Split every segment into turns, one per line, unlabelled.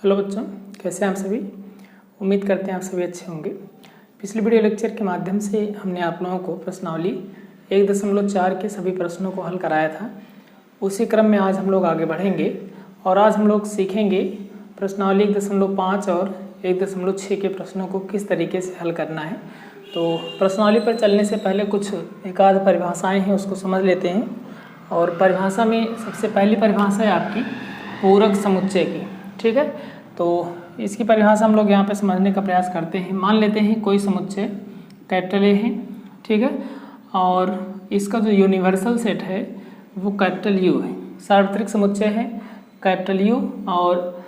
Hello बच्चों, कैसे हैं आप सभी। उम्मीद करते हैं आप सभी अच्छे होंगे। पिछले वीडियो लेक्चर के माध्यम से हमने आप लोगों को प्रश्नावली 1.4 के सभी प्रश्नों को हल कराया था। उसी क्रम में आज हम लोग आगे बढ़ेंगे और आज हम लोग सीखेंगे प्रश्नावली 1.5 और 1.6 के प्रश्नों को किस तरीके से हल करना है। तो प्रश्नावली पर चलने से पहले कुछ एक आध परिभाषाएँ हैं, उसको समझ लेते हैं। और परिभाषा में सबसे पहली परिभाषा है आपकी पूरक समुच्चय की। ठीक है, तो इसकी परिभाषा हम लोग यहाँ पे समझने का प्रयास करते हैं। मान लेते हैं कोई समुच्चय कैपिटल ए है, ठीक है, और इसका जो यूनिवर्सल सेट है वो कैपिटल यू है। सार्वत्रिक समुच्चय है कैपिटल यू और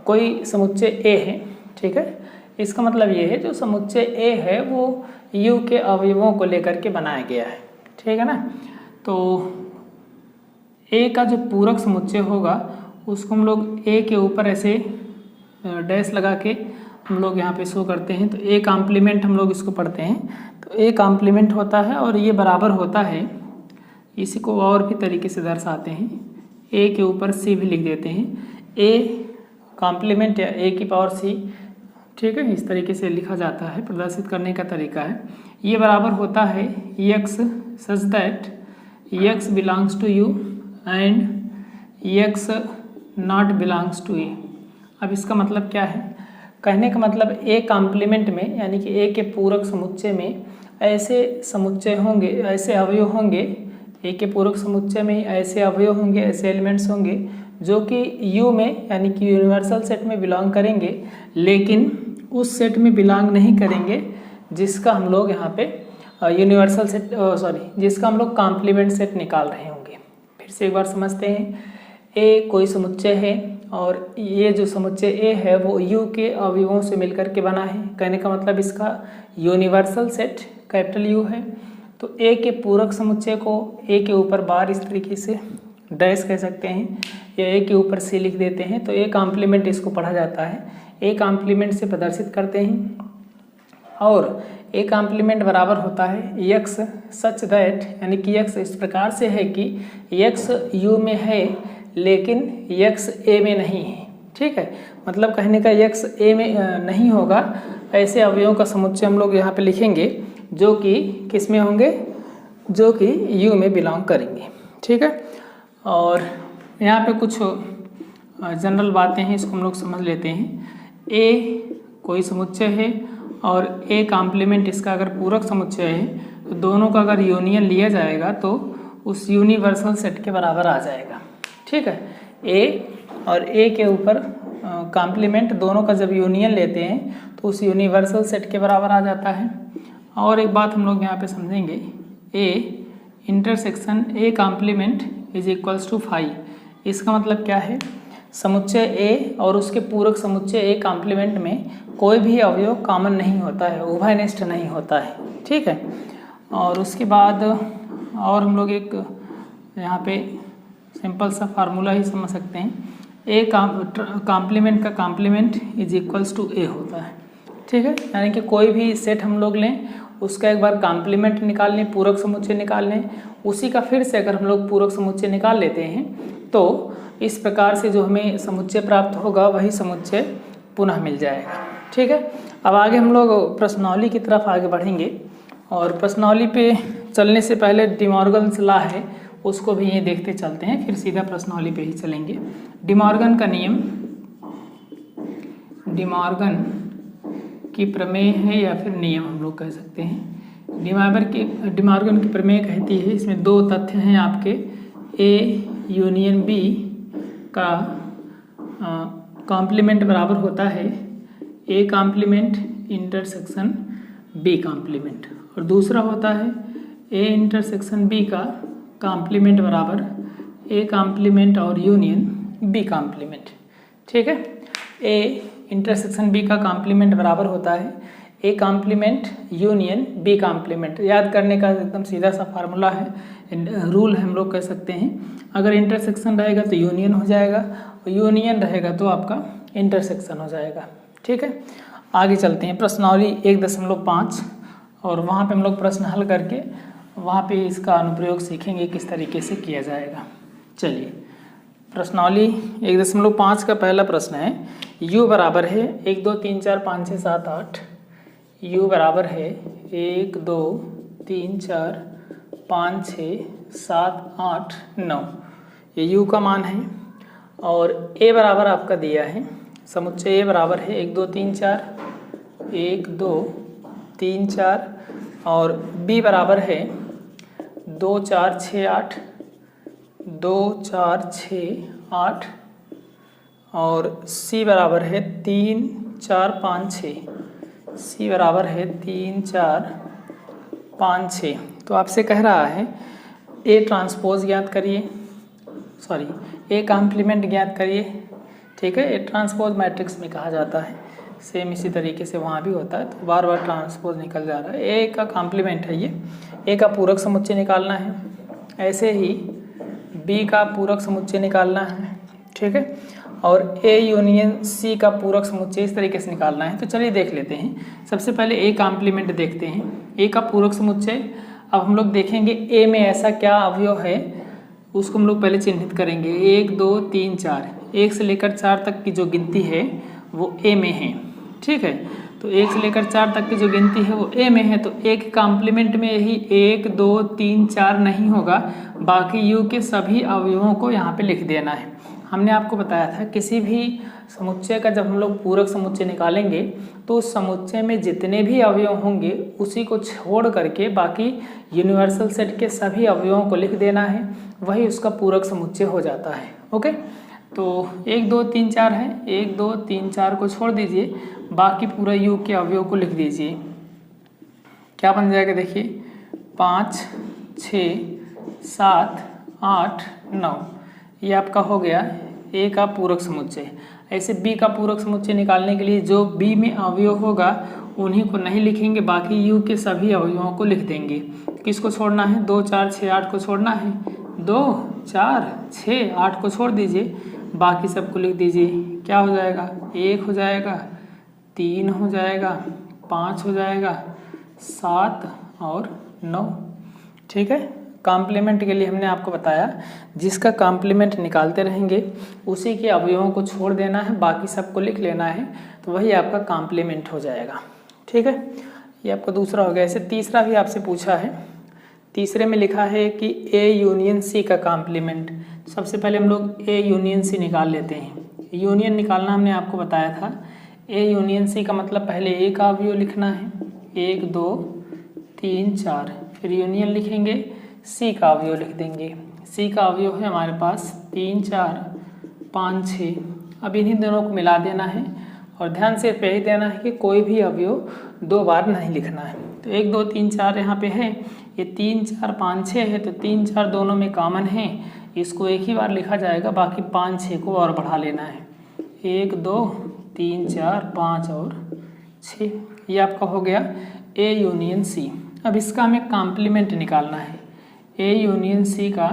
कोई समुच्चय ए है, ठीक है। इसका मतलब ये है जो समुच्चय ए है वो यू के अवयवों को लेकर के बनाया गया है, ठीक है ना। तो ए का जो पूरक समुच्चय होगा उसको हम लोग ए के ऊपर ऐसे डैश लगा के हम लोग यहाँ पे शो करते हैं। तो ए कॉम्प्लीमेंट हम लोग इसको पढ़ते हैं। तो ए कॉम्प्लीमेंट होता है और ये बराबर होता है, इसी को और भी तरीके से दर्शाते हैं। ए के ऊपर सी भी लिख देते हैं। ए कॉम्प्लीमेंट या ए की पावर सी, ठीक है, इस तरीके से लिखा जाता है। प्रदर्शित करने का तरीका है ये बराबर होता है x such that x belongs to U and x not belongs to A. अब इसका मतलब क्या है, कहने का मतलब ए कॉम्प्लीमेंट में यानी कि ए के पूरक समुच्चय में ऐसे समुच्चय होंगे, ऐसे अवयव होंगे, ए के पूरक समुच्चय में ऐसे अवयव होंगे, ऐसे एलिमेंट्स होंगे जो कि यू में यानी कि यूनिवर्सल सेट में बिलोंग करेंगे, लेकिन उस सेट में बिलोंग नहीं करेंगे जिसका हम लोग यहाँ पे यूनिवर्सल सेट जिसका हम लोग कॉम्प्लीमेंट सेट निकाल रहे होंगे। फिर से एक बार समझते हैं। ए कोई समुच्चय है और ये जो समुच्चय ए है वो यू के अवयवों से मिलकर के बना है। कहने का मतलब इसका यूनिवर्सल सेट कैपिटल यू है। तो ए के पूरक समुच्चय को ए के ऊपर बार इस तरीके से डैश कह सकते हैं या ए के ऊपर सी लिख देते हैं। तो ए कॉम्प्लीमेंट इसको पढ़ा जाता है, ए कॉम्प्लीमेंट से प्रदर्शित करते हैं। और ए कॉम्प्लीमेंट बराबर होता है एक्स सच दैट यानी कि एक्स इस प्रकार से है कि एक्स यू में है लेकिन एक्स ए में नहीं है, ठीक है। मतलब कहने का एक्स ए में नहीं होगा, ऐसे अवयवों का समुच्चय हम लोग यहाँ पे लिखेंगे जो कि किस में होंगे, जो कि यू में बिलोंग करेंगे, ठीक है। और यहाँ पे कुछ जनरल बातें हैं, इसको हम लोग समझ लेते हैं। ए कोई समुच्चय है और ए कॉम्प्लीमेंट इसका अगर पूरक समुच्चय है तो दोनों का अगर यूनियन लिया जाएगा तो उस यूनिवर्सल सेट के बराबर आ जाएगा, ठीक है। ए और ए के ऊपर कॉम्प्लीमेंट दोनों का जब यूनियन लेते हैं तो उस यूनिवर्सल सेट के बराबर आ जाता है। और एक बात हम लोग यहाँ पे समझेंगे, A intersection A complement is equals to 5। इसका मतलब क्या है, समुच्चय ए और उसके पूरक समुच्चय ए कॉम्प्लीमेंट में कोई भी अवयव कॉमन नहीं होता है, उभयनिष्ठ नहीं होता है, ठीक है। और उसके बाद और हम लोग एक यहाँ पे सिंपल सा फार्मूला ही समझ सकते हैं। ए कॉम्प्लीमेंट का कॉम्प्लीमेंट इज इक्वल्स टू ए होता है, ठीक है। यानी कि कोई भी सेट हम लोग लें उसका एक बार कॉम्प्लीमेंट निकाल लें, पूरक समुच्चय निकाल लें, उसी का फिर से अगर हम लोग पूरक समुच्चय निकाल लेते हैं तो इस प्रकार से जो हमें समुच्चय प्राप्त होगा वही समुच्चय पुनः मिल जाएगा, ठीक है। अब आगे हम लोग प्रश्नावली की तरफ आगे बढ़ेंगे और प्रश्नावली पे चलने से पहले डिमॉर्गन्स लॉ है उसको भी ये देखते चलते हैं, फिर सीधा प्रश्नावली पे ही चलेंगे। डिमॉर्गन का नियम, डिमॉर्गन की प्रमेय है या फिर नियम हम लोग कह सकते हैं। डिमॉर्गन की प्रमेय कहती है, इसमें दो तथ्य हैं आपके, ए यूनियन बी का कॉम्प्लीमेंट बराबर होता है A complement intersection B complement, और दूसरा होता है ए इंटरसेक्शन बी का कॉम्प्लीमेंट बराबर ए कॉम्प्लीमेंट और यूनियन बी कॉम्प्लीमेंट, ठीक है। ए इंटरसेक्शन बी का कॉम्प्लीमेंट बराबर होता है A complement union B complement. याद करने का एकदम सीधा सा फार्मूला है, रूल हम लोग कह सकते हैं। अगर इंटरसेक्शन रहेगा तो यूनियन हो जाएगा और यूनियन रहेगा तो आपका इंटरसेक्शन हो जाएगा, ठीक है। आगे चलते हैं प्रश्नावली 1.5 और वहाँ पे हम लोग प्रश्न हल करके वहाँ पे इसका अनुप्रयोग सीखेंगे किस तरीके से किया जाएगा। चलिए प्रश्नावली 1.5 का पहला प्रश्न है, u बराबर है 1 2 3 4 5 6 7 8, u बराबर है 1 2 3 4 5 6 7 8 9, ये u का मान है। और a बराबर आपका दिया है, समुच्चय a बराबर है 1 2 3 4 1 2 3 4, और b बराबर है 2 4 6 8 2 4 6 8, और c बराबर है 3 4 5 6, c बराबर है 3 4 5 6। तो आपसे कह रहा है a ट्रांसपोज ज्ञात करिए, सॉरी a कॉम्प्लीमेंट ज्ञात करिए। ठीक है, a ट्रांसपोज मैट्रिक्स में कहा जाता है, सेम इसी तरीके से वहाँ भी होता है, तो बार बार ट्रांसपोज निकल जा रहा है। a का कॉम्प्लीमेंट है ये, a का पूरक समुच्चय निकालना है, ऐसे ही b का पूरक समुच्चय निकालना है। ठीक है, और a यूनियन c का पूरक समुच्चय इस तरीके से निकालना है। तो चलिए देख लेते हैं। सबसे पहले a कॉम्प्लीमेंट देखते हैं, a का पूरक समुच्चय। अब हम लोग देखेंगे a में ऐसा क्या अवयव है, उसको हम लोग पहले चिन्हित करेंगे। 1 2 3 4, 1 से लेकर 4 तक की जो गिनती है वो a में है। ठीक है, तो 1 से लेकर 4 तक की जो गिनती है वो a में है, तो a के कॉम्प्लीमेंट में यही 1 2 3 4 नहीं होगा, बाकी u के सभी अवयवों को यहाँ पे लिख देना है। हमने आपको बताया था किसी भी समुच्चय का जब हम लोग पूरक समुच्चय निकालेंगे तो उस समुच्चय में जितने भी अवयव होंगे उसी को छोड़ करके बाकी यूनिवर्सल सेट के सभी अवयवों को लिख देना है, वही उसका पूरक समुच्चय हो जाता है। ओके, तो 1 2 3 4 है, 1 2 3 4 को छोड़ दीजिए, बाकी पूरा u के अवयव को लिख दीजिए। क्या बन जाएगा देखिए, 5 6 7 8 9, ये आपका हो गया a का पूरक समुच्चय। ऐसे b का पूरक समुच्चय निकालने के लिए जो b में अवयव होगा उन्हीं को नहीं लिखेंगे, बाकी u के सभी अवयवों को लिख देंगे। किसको छोड़ना है, 2 4 6 8 को छोड़ना है, 2 4 6 8 को छोड़ दीजिए, बाकी सबको लिख दीजिए। क्या हो जाएगा, 1 हो जाएगा, 3 हो जाएगा, 5 हो जाएगा, 7 और 9। ठीक है, कॉम्प्लीमेंट के लिए हमने आपको बताया जिसका कॉम्प्लीमेंट निकालते रहेंगे उसी के अवयवों को छोड़ देना है, बाकी सबको लिख लेना है, तो वही आपका कॉम्प्लीमेंट हो जाएगा। ठीक है, ये आपका दूसरा हो गया। ऐसे तीसरा भी आपसे पूछा है, तीसरे में लिखा है कि a यूनियन c का कॉम्प्लीमेंट। सबसे पहले हम लोग a यूनियन c निकाल लेते हैं। यूनियन निकालना हमने आपको बताया था, a यूनियन c का मतलब पहले a का अवयव लिखना है, 1 2 3 4, फिर यूनियन लिखेंगे, c का अवयव लिख देंगे। c का अवयव है हमारे पास 3 4 5 6। अब इन्हीं दोनों को मिला देना है, और ध्यान से यही देना है कि कोई भी अवयव 2 बार नहीं लिखना है। तो 1 2 3 4 यहाँ पे है, ये 3 4 5 6 है, तो 3 4 दोनों में कॉमन है, इसको एक ही बार लिखा जाएगा, बाकी 5 6 को और बढ़ा लेना है। 1 2 3 4 5 और 6, ये आपका हो गया a यूनियन c। अब इसका हमें कॉम्प्लीमेंट निकालना है, a यूनियन c का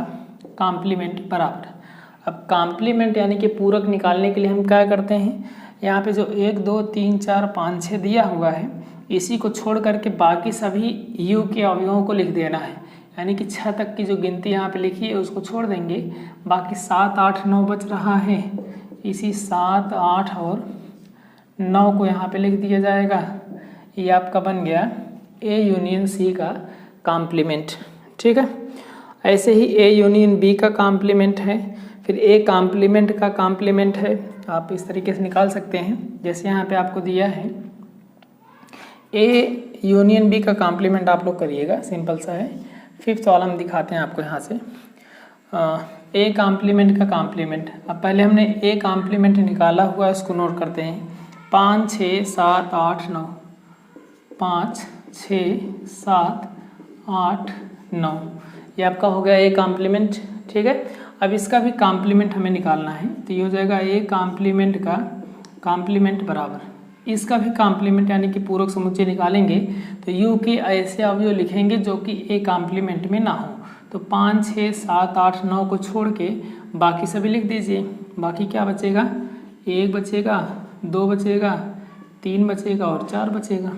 कॉम्प्लीमेंट बराबर। अब कॉम्प्लीमेंट यानी कि पूरक निकालने के लिए हम क्या करते हैं, यहाँ पे जो 1 2 3 4 5 6 दिया हुआ है इसी को छोड़ करके बाकी सभी u के अवयवों को लिख देना है, यानी कि 6 तक की जो गिनती यहाँ पे लिखी है उसको छोड़ देंगे, बाकी 7 8 9 बच रहा है, इसी 7 8 और 9 को यहाँ पे लिख दिया जाएगा। ये आपका बन गया a यूनियन c का कॉम्प्लीमेंट। ठीक है, ऐसे ही a यूनियन b का कॉम्प्लीमेंट है, फिर a कॉम्प्लीमेंट का कॉम्प्लीमेंट है, आप इस तरीके से निकाल सकते हैं जैसे यहाँ पे आपको दिया है। a यूनियन b का कॉम्प्लीमेंट आप लोग करिएगा, सिंपल सा है। 5th वाला हम दिखाते हैं आपको यहाँ से, a कॉम्प्लीमेंट का कॉम्प्लीमेंट। अब पहले हमने a कॉम्प्लीमेंट निकाला हुआ है, उसको नोट करते हैं। 5 6 7 8 9, 5 6 7 8 9, ये आपका हो गया a कॉम्प्लीमेंट। ठीक है, अब इसका भी कॉम्प्लीमेंट हमें निकालना है, तो ये हो जाएगा a कॉम्प्लीमेंट का कॉम्प्लीमेंट बराबर इसका भी कॉम्प्लीमेंट, यानी कि पूरक समुच्चय निकालेंगे तो u के ऐसे अवयव लिखेंगे जो कि a कॉम्प्लीमेंट में ना हो। तो 5 6 7 8 9 को छोड़ के बाकी सभी लिख दीजिए। बाकी क्या बचेगा, 1 बचेगा, 2 बचेगा, 3 बचेगा और 4 बचेगा।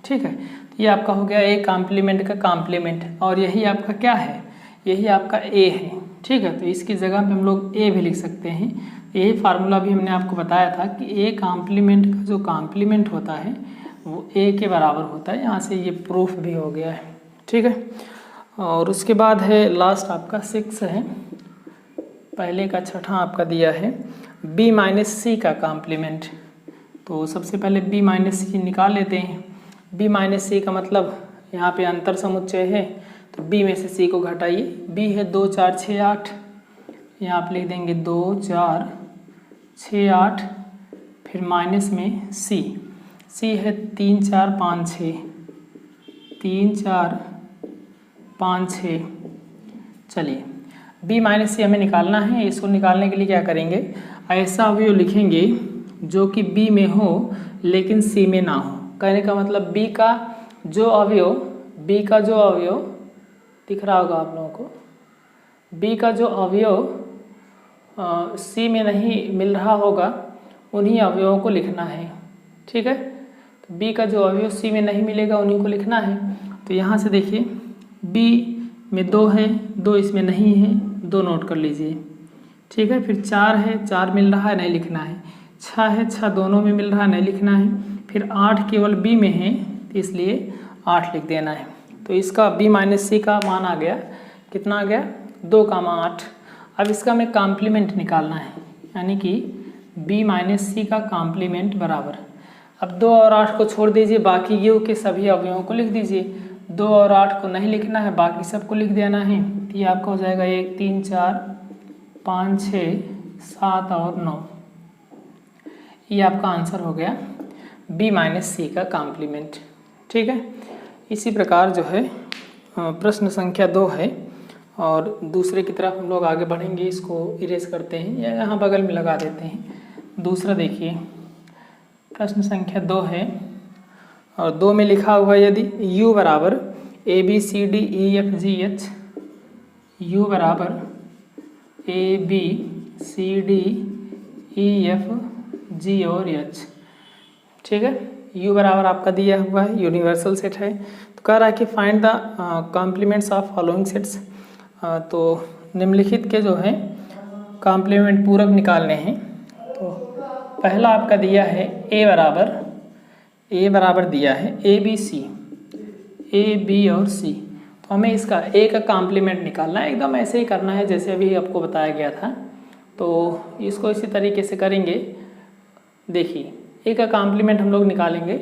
ठीक है, तो ये आपका हो गया a कॉम्प्लीमेंट का कॉम्प्लीमेंट, और यही आपका क्या है, यही आपका a है। ठीक है। तो इसकी जगह पे हम लोग ए भी लिख सकते हैं। यही फार्मूला भी हमने आपको बताया था कि ए कॉम्प्लीमेंट का जो कॉम्प्लीमेंट होता है वो ए के बराबर होता है। यहाँ से ये प्रूफ भी हो गया है, ठीक है। और उसके बाद है लास्ट आपका 6 है, पहले का छठा आपका दिया है b माइनस सी का कॉम्प्लीमेंट। तो सबसे पहले b माइनस सी निकाल लेते हैं। b माइनस सी का मतलब यहाँ पे अंतर समुच्चय है, तो b में से c को घटाइए। b है 2 4 6 8, यहाँ आप लिख देंगे 2 4 6 8, फिर माइनस में c है 3 4 5 6, 3 4 5 6। चलिए b माइनस सी हमें निकालना है। इसको निकालने के लिए क्या करेंगे, ऐसा अवयव लिखेंगे जो कि b में हो लेकिन c में ना हो। कहने का मतलब b का जो अवयव दिख रहा होगा आप लोगों को, b का जो अवयव c में नहीं मिल रहा होगा उन्हीं अवयवों को लिखना है, ठीक है। तो b का जो अवयव c में नहीं मिलेगा उन्हीं को लिखना है। तो यहाँ से देखिए b में 2 है, 2 इसमें नहीं है, 2 नोट कर लीजिए, ठीक है। फिर 4 है, 4 मिल रहा है, नहीं लिखना है। 6 है, 6 दोनों में मिल रहा है, नहीं लिखना है। फिर 8 केवल b में है इसलिए 8 लिख देना है। तो इसका b माइनस सी का मान आ गया, कितना आ गया 2,8। अब इसका हमें कॉम्प्लीमेंट निकालना है, यानी कि b माइनस सी का कॉम्प्लीमेंट बराबर। अब 2 और 8 को छोड़ दीजिए, बाकी u के सभी अवयवों को लिख दीजिए। 2 और 8 को नहीं लिखना है, बाकी सबको लिख देना है। तो ये आपका हो जाएगा 1 3 4 5 6 7 और 9। ये आपका आंसर हो गया b माइनस सी का कॉम्प्लीमेंट, ठीक है। इसी प्रकार जो है प्रश्न संख्या 2 है और दूसरे की तरफ हम लोग आगे बढ़ेंगे। इसको इरेज करते हैं या यहाँ बगल में लगा देते हैं। दूसरा देखिए प्रश्न संख्या 2 है और 2 में लिखा हुआ है यदि u बराबर A B C D E F G H, u बराबर A B C D E F G और एच, ठीक है। u बराबर आपका दिया हुआ है, यूनिवर्सल सेट है। तो कह रहा है कि find the complements of following sets. तो निम्नलिखित के जो है कॉम्प्लीमेंट पूरक निकालने हैं। तो पहला आपका दिया है a बराबर दिया है ए बी सी, ए बी और सी। तो हमें इसका a का कॉम्प्लीमेंट निकालना है, एकदम ऐसे ही करना है जैसे अभी आपको बताया गया था। तो इसको इसी तरीके से करेंगे। देखिए a का कॉम्प्लीमेंट हम लोग निकालेंगे।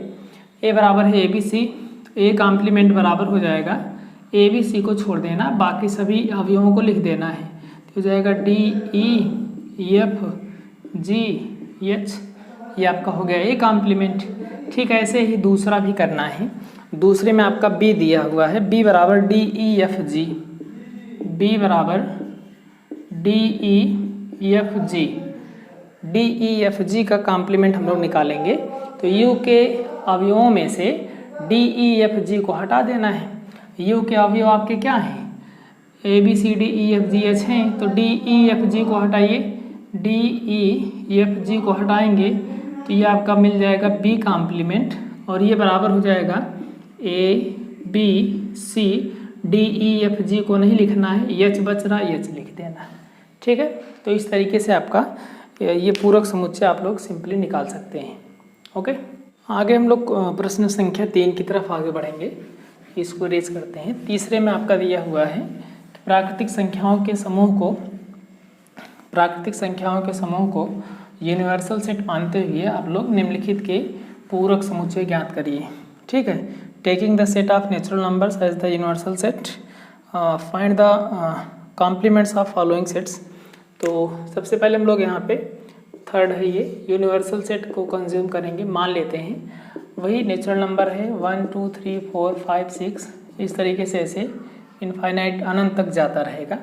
a बराबर है ए बी सी, तो a कॉम्प्लीमेंट बराबर हो जाएगा ए बी सी को छोड़ देना, बाकी सभी अवयवों को लिख देना है। तो हो जाएगा D E F G H, ये आपका हो गया ए कॉम्प्लीमेंट, ठीक है। ऐसे ही दूसरा भी करना है। दूसरे में आपका b दिया हुआ है, b बराबर डी ई एफ जी, b बराबर डी ई एफ जी, डी ई एफ जी का कॉम्प्लीमेंट हम लोग निकालेंगे। तो u के अवयवों में से डी ई एफ जी को हटा देना है। u के अवयव आपके क्या हैं, A B C D E F G H हैं, तो डी ई एफ जी को हटाइए। डी ई एफ जी को हटाएंगे तो ये आपका मिल जाएगा b कॉम्प्लीमेंट और ये बराबर हो जाएगा A B C D E F G को नहीं लिखना है, एच बच रहा, एच लिख देना है, ठीक है। तो इस तरीके से आपका ये पूरक समुच्चय आप लोग सिंपली निकाल सकते हैं। ओके, आगे हम लोग प्रश्न संख्या 3 की तरफ आगे बढ़ेंगे। इसको रेज करते हैं। तीसरे में आपका दिया हुआ है प्राकृतिक संख्याओं के समूह को यूनिवर्सल सेट मानते हुए आप लोग निम्नलिखित के पूरक समुच्चय ज्ञात करिए, ठीक है। Taking the set of natural numbers as the universal set, find the complements of following sets. तो सबसे पहले हम लोग यहाँ पे थर्ड है ये यूनिवर्सल सेट को कंज्यूम करेंगे। मान लेते हैं वही नेचुरल नंबर है 1 2 3 4 5 6, इस तरीके से ऐसे इनफाइनाइट अनंत तक जाता रहेगा।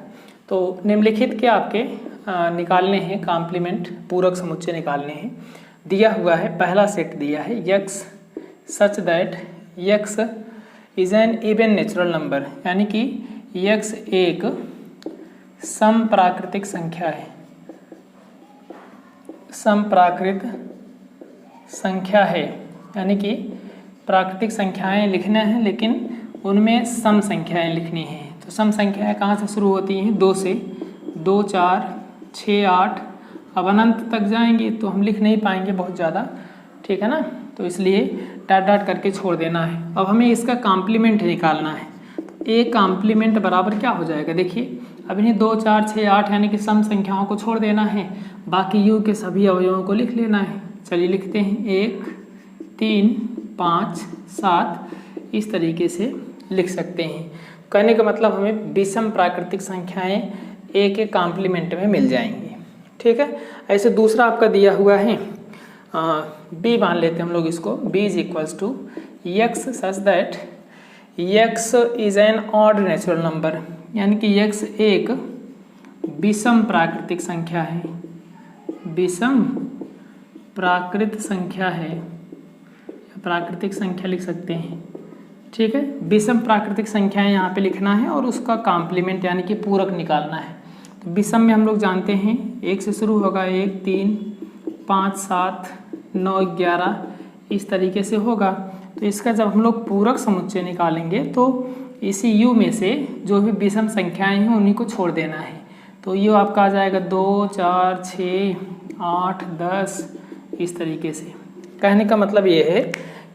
तो निम्नलिखित के आपके निकालने हैं कॉम्प्लीमेंट, पूरक समुच्चय निकालने हैं। दिया हुआ है पहला सेट दिया है x such that x is an even natural number, यानी कि x एक समप्राकृतिक संख्या है, समप्राकृत संख्या है, यानी कि प्राकृतिक संख्याएं लिखना है लेकिन उनमें सम संख्याएं लिखनी हैं। तो सम संख्याएं कहाँ से शुरू होती हैं, 2 से। 2 4 6 8, अब अनंत तक जाएंगे तो हम लिख नहीं पाएंगे बहुत ज़्यादा, ठीक है ना, तो इसलिए डॉट डॉट करके छोड़ देना है। अब हमें इसका कॉम्प्लीमेंट निकालना है। तो ए कॉम्प्लीमेंट बराबर क्या हो जाएगा, देखिए अब इन्हें 2 4 6 8 यानी कि सम संख्याओं को छोड़ देना है, बाकी यू के सभी अवयवों को लिख लेना है। चलिए लिखते हैं 1 3 5 7, इस तरीके से लिख सकते हैं। कहने का मतलब हमें विषम प्राकृतिक संख्याएं ए के कॉम्प्लीमेंट में मिल जाएंगी, ठीक है। ऐसे दूसरा आपका दिया हुआ है बी, मान लेते हैं हम लोग इसको, B is equals to x such that x is an odd natural number, यानी कि एक्स एक विषम प्राकृतिक संख्या है, विषम प्राकृत संख्या है, प्राकृतिक संख्या लिख सकते हैं, ठीक है। विषम प्राकृतिक संख्याएं यहाँ पे लिखना है और उसका कॉम्प्लीमेंट यानी कि पूरक निकालना है। तो विषम में हम लोग जानते हैं 1 से शुरू होगा, 1 3 5 7 9 11, इस तरीके से होगा। तो इसका जब हम लोग पूरक समुच्चय निकालेंगे तो इसी u में से जो भी विषम संख्याएं हैं उन्हीं को छोड़ देना है। तो u आपका आ जाएगा 2 4 6 8 10, इस तरीके से। कहने का मतलब ये है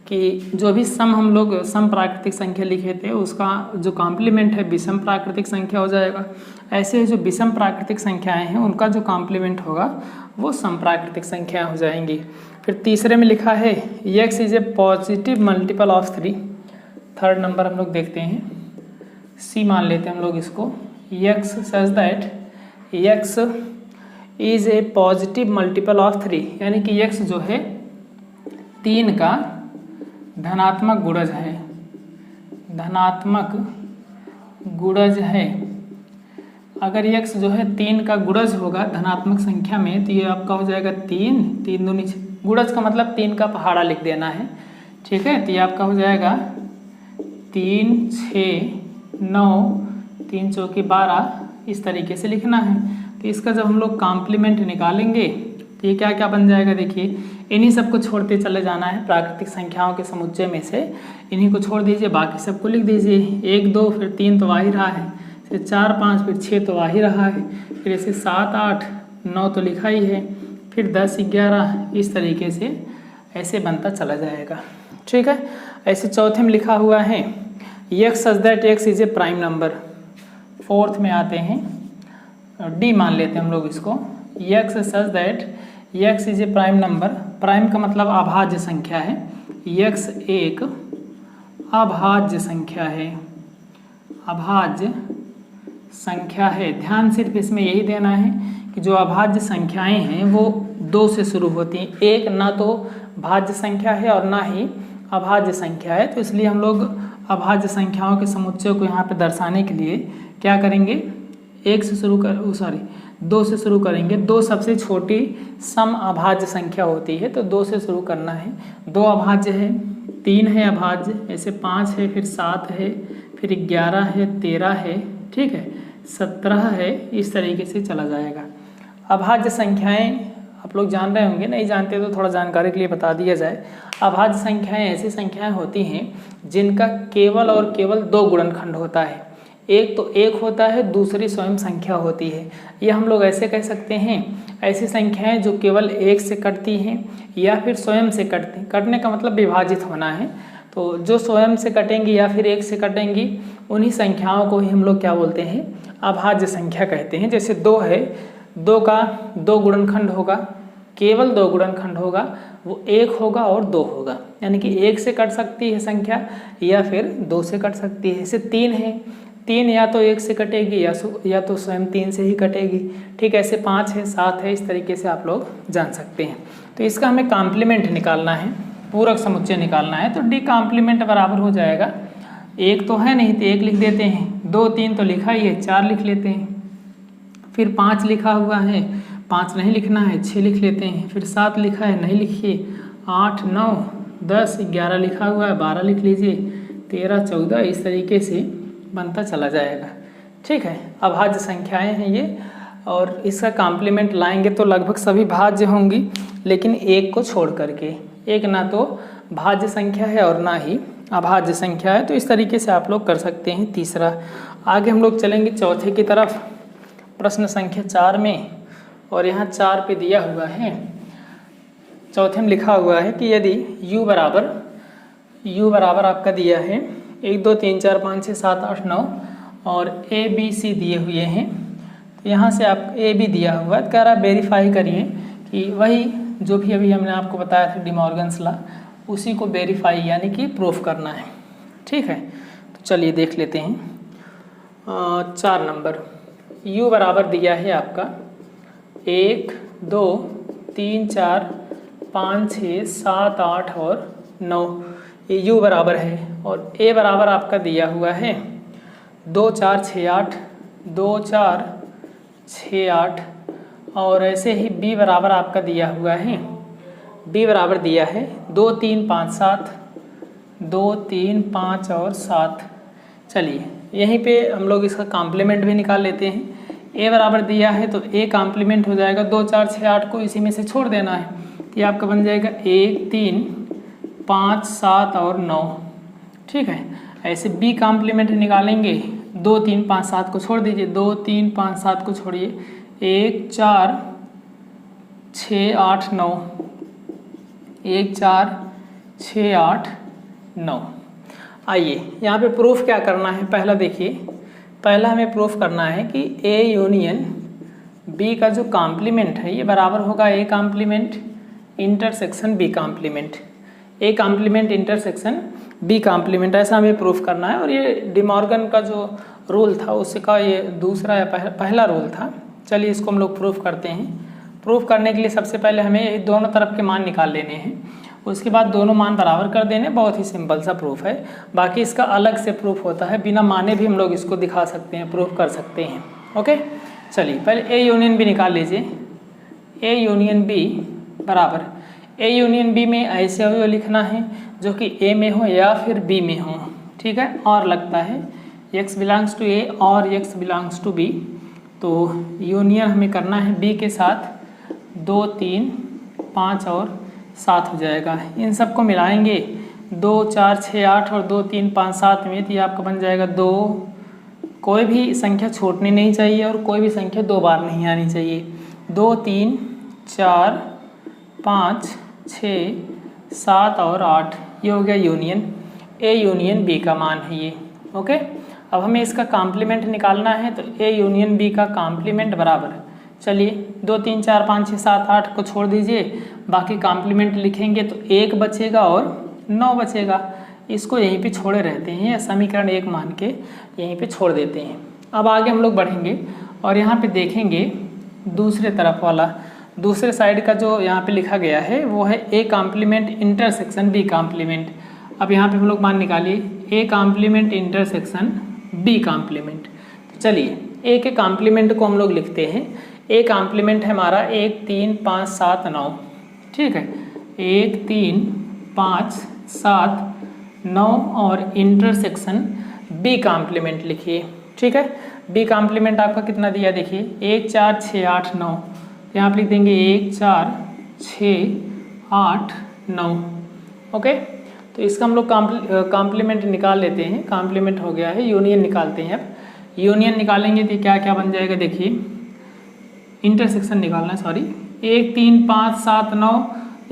कि जो भी सम हम लोग सम प्राकृतिक संख्या लिखे थे उसका जो कॉम्प्लीमेंट है विषम प्राकृतिक संख्या हो जाएगा। ऐसे जो विषम प्राकृतिक संख्याएं हैं उनका जो कॉम्प्लीमेंट होगा वो सम प्राकृतिक संख्या हो जाएंगी। फिर तीसरे में लिखा है x is a positive multiple of 3, third number हम लोग देखते हैं, c मान लेते हैं हम लोग इसको, x such that x is a positive multiple of 3, यानी कि x जो है 3 का धनात्मक गुणज है, धनात्मक गुणज है। अगर x जो है 3 का गुणज होगा धनात्मक संख्या में तो ये आपका हो जाएगा 3 3 दूनी, गुणज का मतलब 3 का पहाड़ा लिख देना है, ठीक है। तो ये आपका हो जाएगा 3 6 9 3 चौके 12, इस तरीके से लिखना है। तो इसका जब हम लोग कॉम्प्लीमेंट निकालेंगे तो ये क्या क्या बन जाएगा, देखिए इन्हीं सबको छोड़ते चले जाना है, प्राकृतिक संख्याओं के समुच्चय में से इन्हीं को छोड़ दीजिए, बाकी सबको लिख दीजिए। 1 2 फिर 3 तो आ ही रहा है, फिर 4 5 फिर 6 तो आ ही रहा है, फिर ऐसे 7 8 9 तो लिखा ही है, फिर 10 11, इस तरीके से ऐसे बनता चला जाएगा, ठीक है। ऐसे चौथे में लिखा हुआ है x such that x is a prime number. Fourth में आते हैं डी, मान लेते हैं हम लोग इसको, x such that x is a prime number. Prime का मतलब अभाज्य संख्या है, x एक अभाज्य संख्या है, अभाज्य संख्या है। ध्यान सिर्फ इसमें यही देना है कि जो अभाज्य संख्याएं हैं वो 2 से शुरू होती हैं, एक ना तो भाज्य संख्या है और ना ही अभाज्य संख्या है। तो इसलिए हम लोग अभाज्य संख्याओं के समुच्चय को यहाँ पे दर्शाने के लिए क्या करेंगे, 2 से शुरू करेंगे। 2 सबसे छोटी सम अभाज्य संख्या होती है, तो 2 से शुरू करना है। 2 अभाज्य है, 3 है अभाज्य, ऐसे 5 है, फिर 7 है, फिर 11 है, 13 है, ठीक है, 17 है, इस तरीके से चला जाएगा। अभाज्य संख्याएं आप लोग जान रहे होंगे, नहीं जानते तो थोड़ा जानकारी के लिए बता दिया जाए। अभाज्य संख्याएं ऐसी संख्याएं होती हैं जिनका केवल और केवल 2 गुणनखंड होता है। एक तो 1 होता है, दूसरी स्वयं संख्या होती है। ये हम लोग ऐसे कह सकते हैं, ऐसी संख्याएं जो केवल 1 से कटती हैं या फिर स्वयं से कटती, कटने का मतलब विभाजित होना है। तो जो स्वयं से कटेंगी या फिर 1 से कटेंगी उन्हीं संख्याओं को ही हम लोग क्या बोलते हैं, अभाज्य संख्या कहते हैं। जैसे 2 है, 2 का 2 गुणनखंड होगा, केवल 2 गुणनखंड होगा, वो 1 होगा और 2 होगा, यानी कि 1 से कट सकती है संख्या या फिर 2 से कट सकती है। जैसे 3 है, 3 या तो 1 से कटेगी या तो स्वयं 3 से ही कटेगी, ठीक है। ऐसे 5 है, 7 है, इस तरीके से आप लोग जान सकते हैं। तो इसका हमें कॉम्प्लीमेंट निकालना है, पूरक समुच्चय निकालना है। तो डी कॉम्प्लीमेंट बराबर हो जाएगा, 1 तो है नहीं तो 1 लिख देते हैं, 2 3 तो लिखा ही है, 4 लिख लेते हैं, फिर 5 लिखा हुआ है, 5 नहीं लिखना है, 6 लिख लेते हैं, फिर 7 लिखा है, नहीं लिखिए, 8 9 10 11 लिखा हुआ है, 12 लिख लीजिए, 13 14, इस तरीके से बनता चला जाएगा, ठीक है। अभाज्य संख्याएं हैं ये, और इसका कॉम्प्लीमेंट लाएंगे तो लगभग सभी भाज्य होंगी, लेकिन एक को छोड़ करके, एक ना तो भाज्य संख्या है और ना ही अभाज्य संख्या है। तो इस तरीके से आप लोग कर सकते हैं। तीसरा, आगे हम लोग चलेंगे चौथे की तरफ। प्रश्न संख्या 4 में, और यहाँ 4 पे दिया हुआ है, चौथे में लिखा हुआ है कि यदि u बराबर आपका दिया है 1 2 3 4 5 6 7 8 9 और a b c दिए हुए हैं, तो यहाँ से आप a b दिया हुआ है, कह रहा वेरीफाई करिए कि वही जो भी अभी हमने आपको बताया था डिमॉर्गन्स लॉ, उसी को वेरीफाई यानी कि प्रूफ करना है। ठीक है, तो चलिए देख लेते हैं। 4 नंबर u बराबर दिया है आपका 1 2 3 4 5 6 7 8 और 9, ये u बराबर है। और a बराबर आपका दिया हुआ है 2 4 6 8 2 4 6 8, और ऐसे ही b बराबर आपका दिया हुआ है, b बराबर दिया है 2 3 5 7 2 3 5 और 7। चलिए यहीं पे हम लोग इसका कॉम्प्लीमेंट भी निकाल लेते हैं। a बराबर दिया है तो a कॉम्प्लीमेंट हो जाएगा 2 4 6 8 को इसी में से छोड़ देना है, तो ये आपका बन जाएगा 1 3 5 7 और 9। ठीक है, ऐसे b कॉम्प्लीमेंट निकालेंगे, 2 3 5 7 को छोड़ दीजिए, 2 3 5 7 को छोड़िए, 1 4 6 8 9 1 4 6 8 9। आइए यहाँ पे प्रूफ क्या करना है, पहला देखिए, पहला हमें प्रूफ करना है कि a यूनियन b का जो कॉम्प्लीमेंट है ये बराबर होगा a complement intersection b complement, a complement intersection b complement, ऐसा हमें प्रूफ करना है। और ये डिमॉर्गन का जो रूल था उसका ये दूसरा या पहला रूल था। चलिए इसको हम लोग प्रूफ करते हैं। प्रूफ करने के लिए सबसे पहले हमें दोनों तरफ के मान निकाल लेने हैं, उसके बाद दोनों मान बराबर कर देने। बहुत ही सिंपल सा प्रूफ है, बाकी इसका अलग से प्रूफ होता है, बिना माने भी हम लोग इसको दिखा सकते हैं, प्रूफ कर सकते हैं। ओके, चलिए पहले a यूनियन b निकाल लीजिए। a यूनियन b बराबर, a यूनियन b में ऐसे हुए लिखना है जो कि a में हो या फिर b में हो। ठीक है, और लगता है x बिलोंग्स टू a और x बिलोंग्स टू b, तो यूनियन हमें करना है b के साथ 2 3 5 और 7 हो जाएगा। इन सबको मिलाएंगे 2 4 6 8 और 2 3 5 7 में, तो ये आपका बन जाएगा 2, कोई भी संख्या छूटनी नहीं चाहिए और कोई भी संख्या 2 बार नहीं आनी चाहिए। 2 3 4 5 6 7 और 8, ये हो गया यूनियन, a यूनियन b का मान है ये। ओके, अब हमें इसका कॉम्प्लीमेंट निकालना है, तो a यूनियन b का कॉम्प्लीमेंट बराबर, चलिए 2 3 4 5 6 7 8 को छोड़ दीजिए, बाकी कॉम्प्लीमेंट लिखेंगे तो 1 बचेगा और 9 बचेगा। इसको यहीं पे छोड़े रहते हैं, या समीकरण 1 मान के यहीं पे छोड़ देते हैं। अब आगे हम लोग बढ़ेंगे और यहाँ पे देखेंगे दूसरे तरफ वाला, दूसरे साइड का जो यहाँ पे लिखा गया है वो है a complement intersection b complement. अब यहाँ पे हम लोग मान निकालिए a complement intersection b complement. तो चलिए a के कॉम्प्लीमेंट को हम लोग लिखते हैं। a कॉम्प्लीमेंट है हमारा 1 3 5 7 9। ठीक है, 1 3 5 7 9 और इंटरसेक्शन b कॉम्प्लीमेंट लिखिए। ठीक है, b कॉम्प्लीमेंट आपका कितना दिया देखिए, 1 4 6 8 9, यहाँ आप लिख देंगे 1 4 6 8 9। ओके, तो इसका हम लोग कॉम्प्लीमेंट निकाल लेते हैं। कॉम्प्लीमेंट हो गया है, यूनियन निकालते हैं। अब यूनियन निकालेंगे तो क्या क्या बन जाएगा देखिए, इंटरसेक्शन निकालना है, सॉरी, 1 3 5 7 9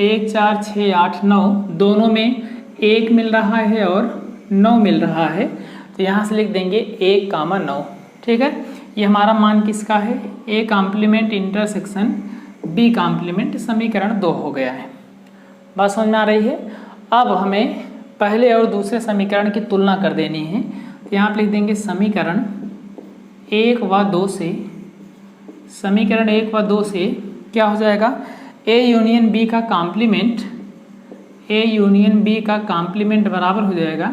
1 4 6 8 9, दोनों में 1 मिल रहा है और 9 मिल रहा है, तो यहाँ से लिख देंगे 1 कामा 9। ठीक है, ये हमारा मान किसका है, a complement intersection b complement, समीकरण 2 हो गया है। बात समझ में आ रही है। अब हमें पहले और दूसरे समीकरण की तुलना कर देनी है, तो यहाँ पर लिख देंगे समीकरण 1 व 2 से, समीकरण 1 व 2 से क्या हो जाएगा, a यूनियन b का कॉम्प्लीमेंट, a यूनियन b का कॉम्प्लीमेंट बराबर हो जाएगा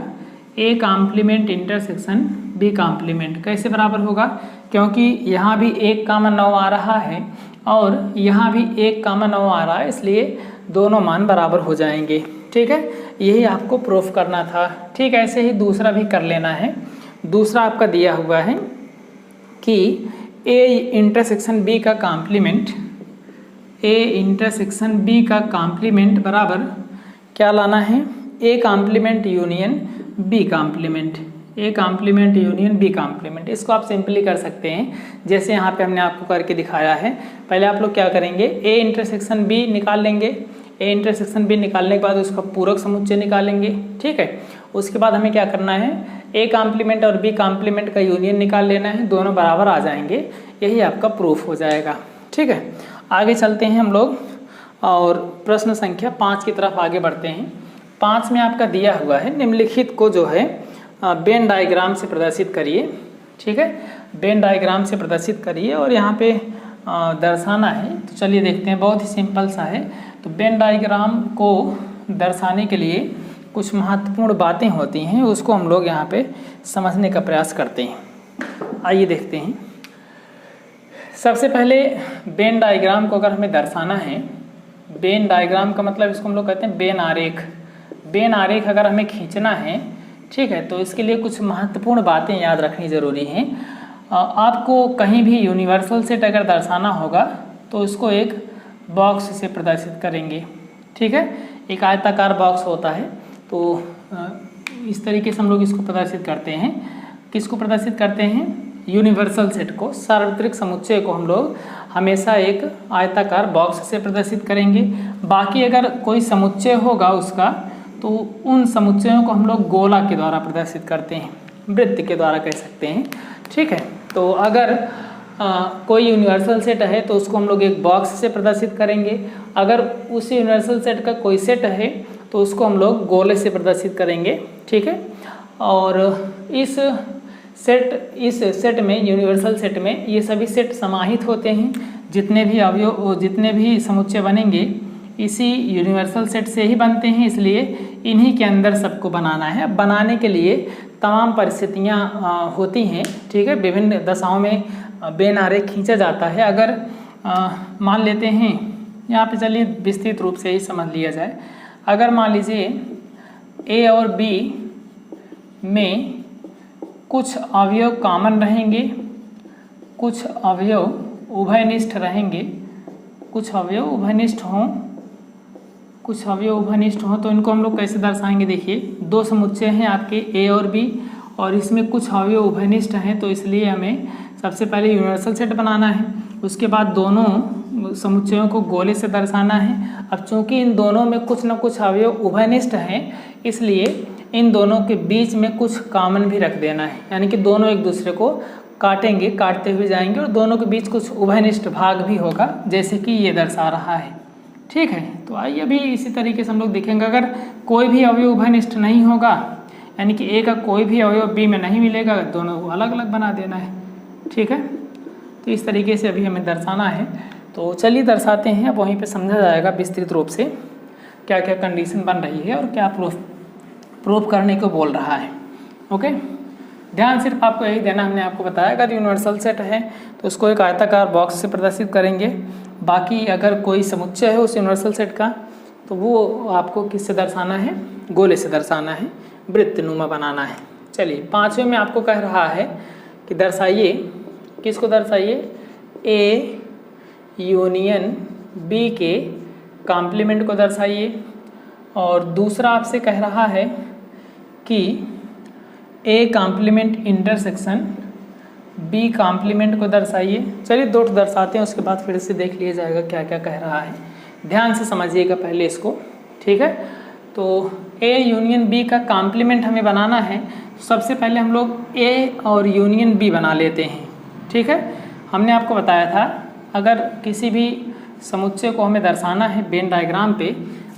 a complement intersection b complement. कैसे बराबर होगा, क्योंकि यहाँ भी 1 कामा 9 आ रहा है और यहाँ भी 1 कामा 9 आ रहा है, इसलिए दोनों मान बराबर हो जाएंगे। ठीक है, यही आपको प्रूफ करना था। ठीक, ऐसे ही दूसरा भी कर लेना है। दूसरा आपका दिया हुआ है कि a इंटरसेक्शन b का कॉम्प्लीमेंट, a इंटरसेक्शन b का कॉम्प्लीमेंट बराबर क्या लाना है, a complement union b complement, A complement union B complement. इसको आप सिंपली कर सकते हैं, जैसे यहाँ पे हमने आपको करके दिखाया है। पहले आप लोग क्या करेंगे, ए इंटरसेक्शन बी निकाल लेंगे। ए इंटरसेक्शन बी निकालने के बाद उसका पूरक समुच्चय निकालेंगे, ठीक है। उसके बाद हमें क्या करना है, ए कॉम्प्लीमेंट और बी कॉम्प्लीमेंट का यूनियन निकाल लेना है, दोनों बराबर आ जाएंगे, यही आपका प्रूफ हो जाएगा, ठीक है। आगे चलते हैं हम लोग और प्रश्न संख्या 5 की तरफ आगे बढ़ते हैं। 5 में आपका दिया हुआ है, निम्नलिखित को जो है वेन डायग्राम से प्रदर्शित करिए, ठीक है। वेन डायग्राम से प्रदर्शित करिए और यहाँ पे दर्शाना है। तो चलिए देखते हैं, बहुत ही सिंपल सा है। तो वेन डायग्राम को दर्शाने के लिए कुछ महत्वपूर्ण बातें होती हैं, उसको हम लोग यहाँ पे समझने का प्रयास करते हैं। आइए देखते हैं। सबसे पहले वेन डायग्राम को अगर हमें दर्शाना है, वेन डायग्राम का मतलब इसको हम लोग कहते हैं वेन आरेख। वेन आरेख अगर हमें खींचना है, ठीक है, तो इसके लिए कुछ महत्वपूर्ण बातें याद रखनी ज़रूरी हैं। आपको कहीं भी यूनिवर्सल सेट अगर दर्शाना होगा तो इसको एक बॉक्स से प्रदर्शित करेंगे, ठीक है। एक आयताकार बॉक्स होता है, तो इस तरीके से हम लोग इसको प्रदर्शित करते हैं। किसको प्रदर्शित करते हैं, यूनिवर्सल सेट को, सार्वत्रिक समुच्चय को हम लोग हमेशा एक आयताकार बॉक्स से प्रदर्शित करेंगे। बाकी अगर कोई समुच्चय होगा उसका, तो उन समुच्चयों को हम लोग गोला के द्वारा प्रदर्शित करते हैं, वृत्त के द्वारा कह सकते हैं, ठीक है। तो अगर कोई यूनिवर्सल सेट है तो उसको हम लोग एक बॉक्स से प्रदर्शित करेंगे। अगर उस यूनिवर्सल सेट का कोई सेट है तो उसको हम लोग गोले से प्रदर्शित करेंगे, ठीक है। और इस सेट में, यूनिवर्सल सेट में ये सभी सेट समाहित होते हैं। जितने भी अवयव, जितने भी समुच्चय बनेंगे इसी यूनिवर्सल सेट से ही बनते हैं, इसलिए इन्हीं के अंदर सबको बनाना है। अब बनाने के लिए तमाम परिस्थितियाँ होती हैं, ठीक है। विभिन्न दशाओं में वेन आरेख खींचा जाता है। अगर मान लेते हैं, यहाँ पे चलिए विस्तृत रूप से ही समझ लिया जाए। अगर मान लीजिए ए और बी में कुछ अवयव कॉमन रहेंगे, कुछ अवयव उभयनिष्ठ रहेंगे, कुछ अवयव उभयनिष्ठ हों, तो इनको हम लोग कैसे दर्शाएंगे। देखिए, दो समुच्चय हैं आपके ए और बी, और इसमें कुछ अवयव उभयनिष्ठ हैं, तो इसलिए हमें सबसे पहले यूनिवर्सल सेट बनाना है। उसके बाद दोनों समुच्चयों को गोले से दर्शाना है। अब चूंकि इन दोनों में कुछ न कुछ अवयव उभयनिष्ठ हैं, इसलिए इन दोनों के बीच में कुछ कॉमन भी रख देना है, यानी कि दोनों एक दूसरे को काटेंगे, काटते हुए जाएंगे, और दोनों के बीच कुछ उभयनिष्ठ भाग भी होगा, जैसे कि ये दर्शा रहा है, ठीक है। तो आइए अभी इसी तरीके से हम लोग देखेंगे। अगर कोई भी अवयव उभयनिष्ठ नहीं होगा, यानी कि ए का कोई भी अवयव बी में नहीं मिलेगा, दोनों को अलग अलग बना देना है, ठीक है। तो इस तरीके से अभी हमें दर्शाना है। तो चलिए दर्शाते हैं, अब वहीं पे समझा जाएगा विस्तृत रूप से क्या क्या कंडीशन बन रही है और क्या प्रूफ करने को बोल रहा है, ओके। ध्यान सिर्फ आपको यही देना, हमने आपको बताया अगर यूनिवर्सल सेट है तो उसको एक आयताकार बॉक्स से प्रदर्शित करेंगे। बाकी अगर कोई समुच्चय है उस यूनिवर्सल सेट का, तो वो आपको किससे दर्शाना है, गोले से दर्शाना है, वृत्तनुमा बनाना है। चलिए 5वें में आपको कह रहा है कि दर्शाइए, किसको दर्शाइए, ए यूनियन बी के कॉम्प्लीमेंट को दर्शाइए। और दूसरा आपसे कह रहा है कि A complement intersection B complement को दर्शाइए। चलिए दो दर्शाते हैं, उसके बाद फिर से देख लिया जाएगा क्या क्या कह रहा है। ध्यान से समझिएगा पहले इसको, ठीक है। तो ए यूनियन बी का कॉम्प्लीमेंट हमें बनाना है। सबसे पहले हम लोग ए और यूनियन बी बना लेते हैं, ठीक है। हमने आपको बताया था अगर किसी भी समुच्चय को हमें दर्शाना है वेन डायग्राम पे,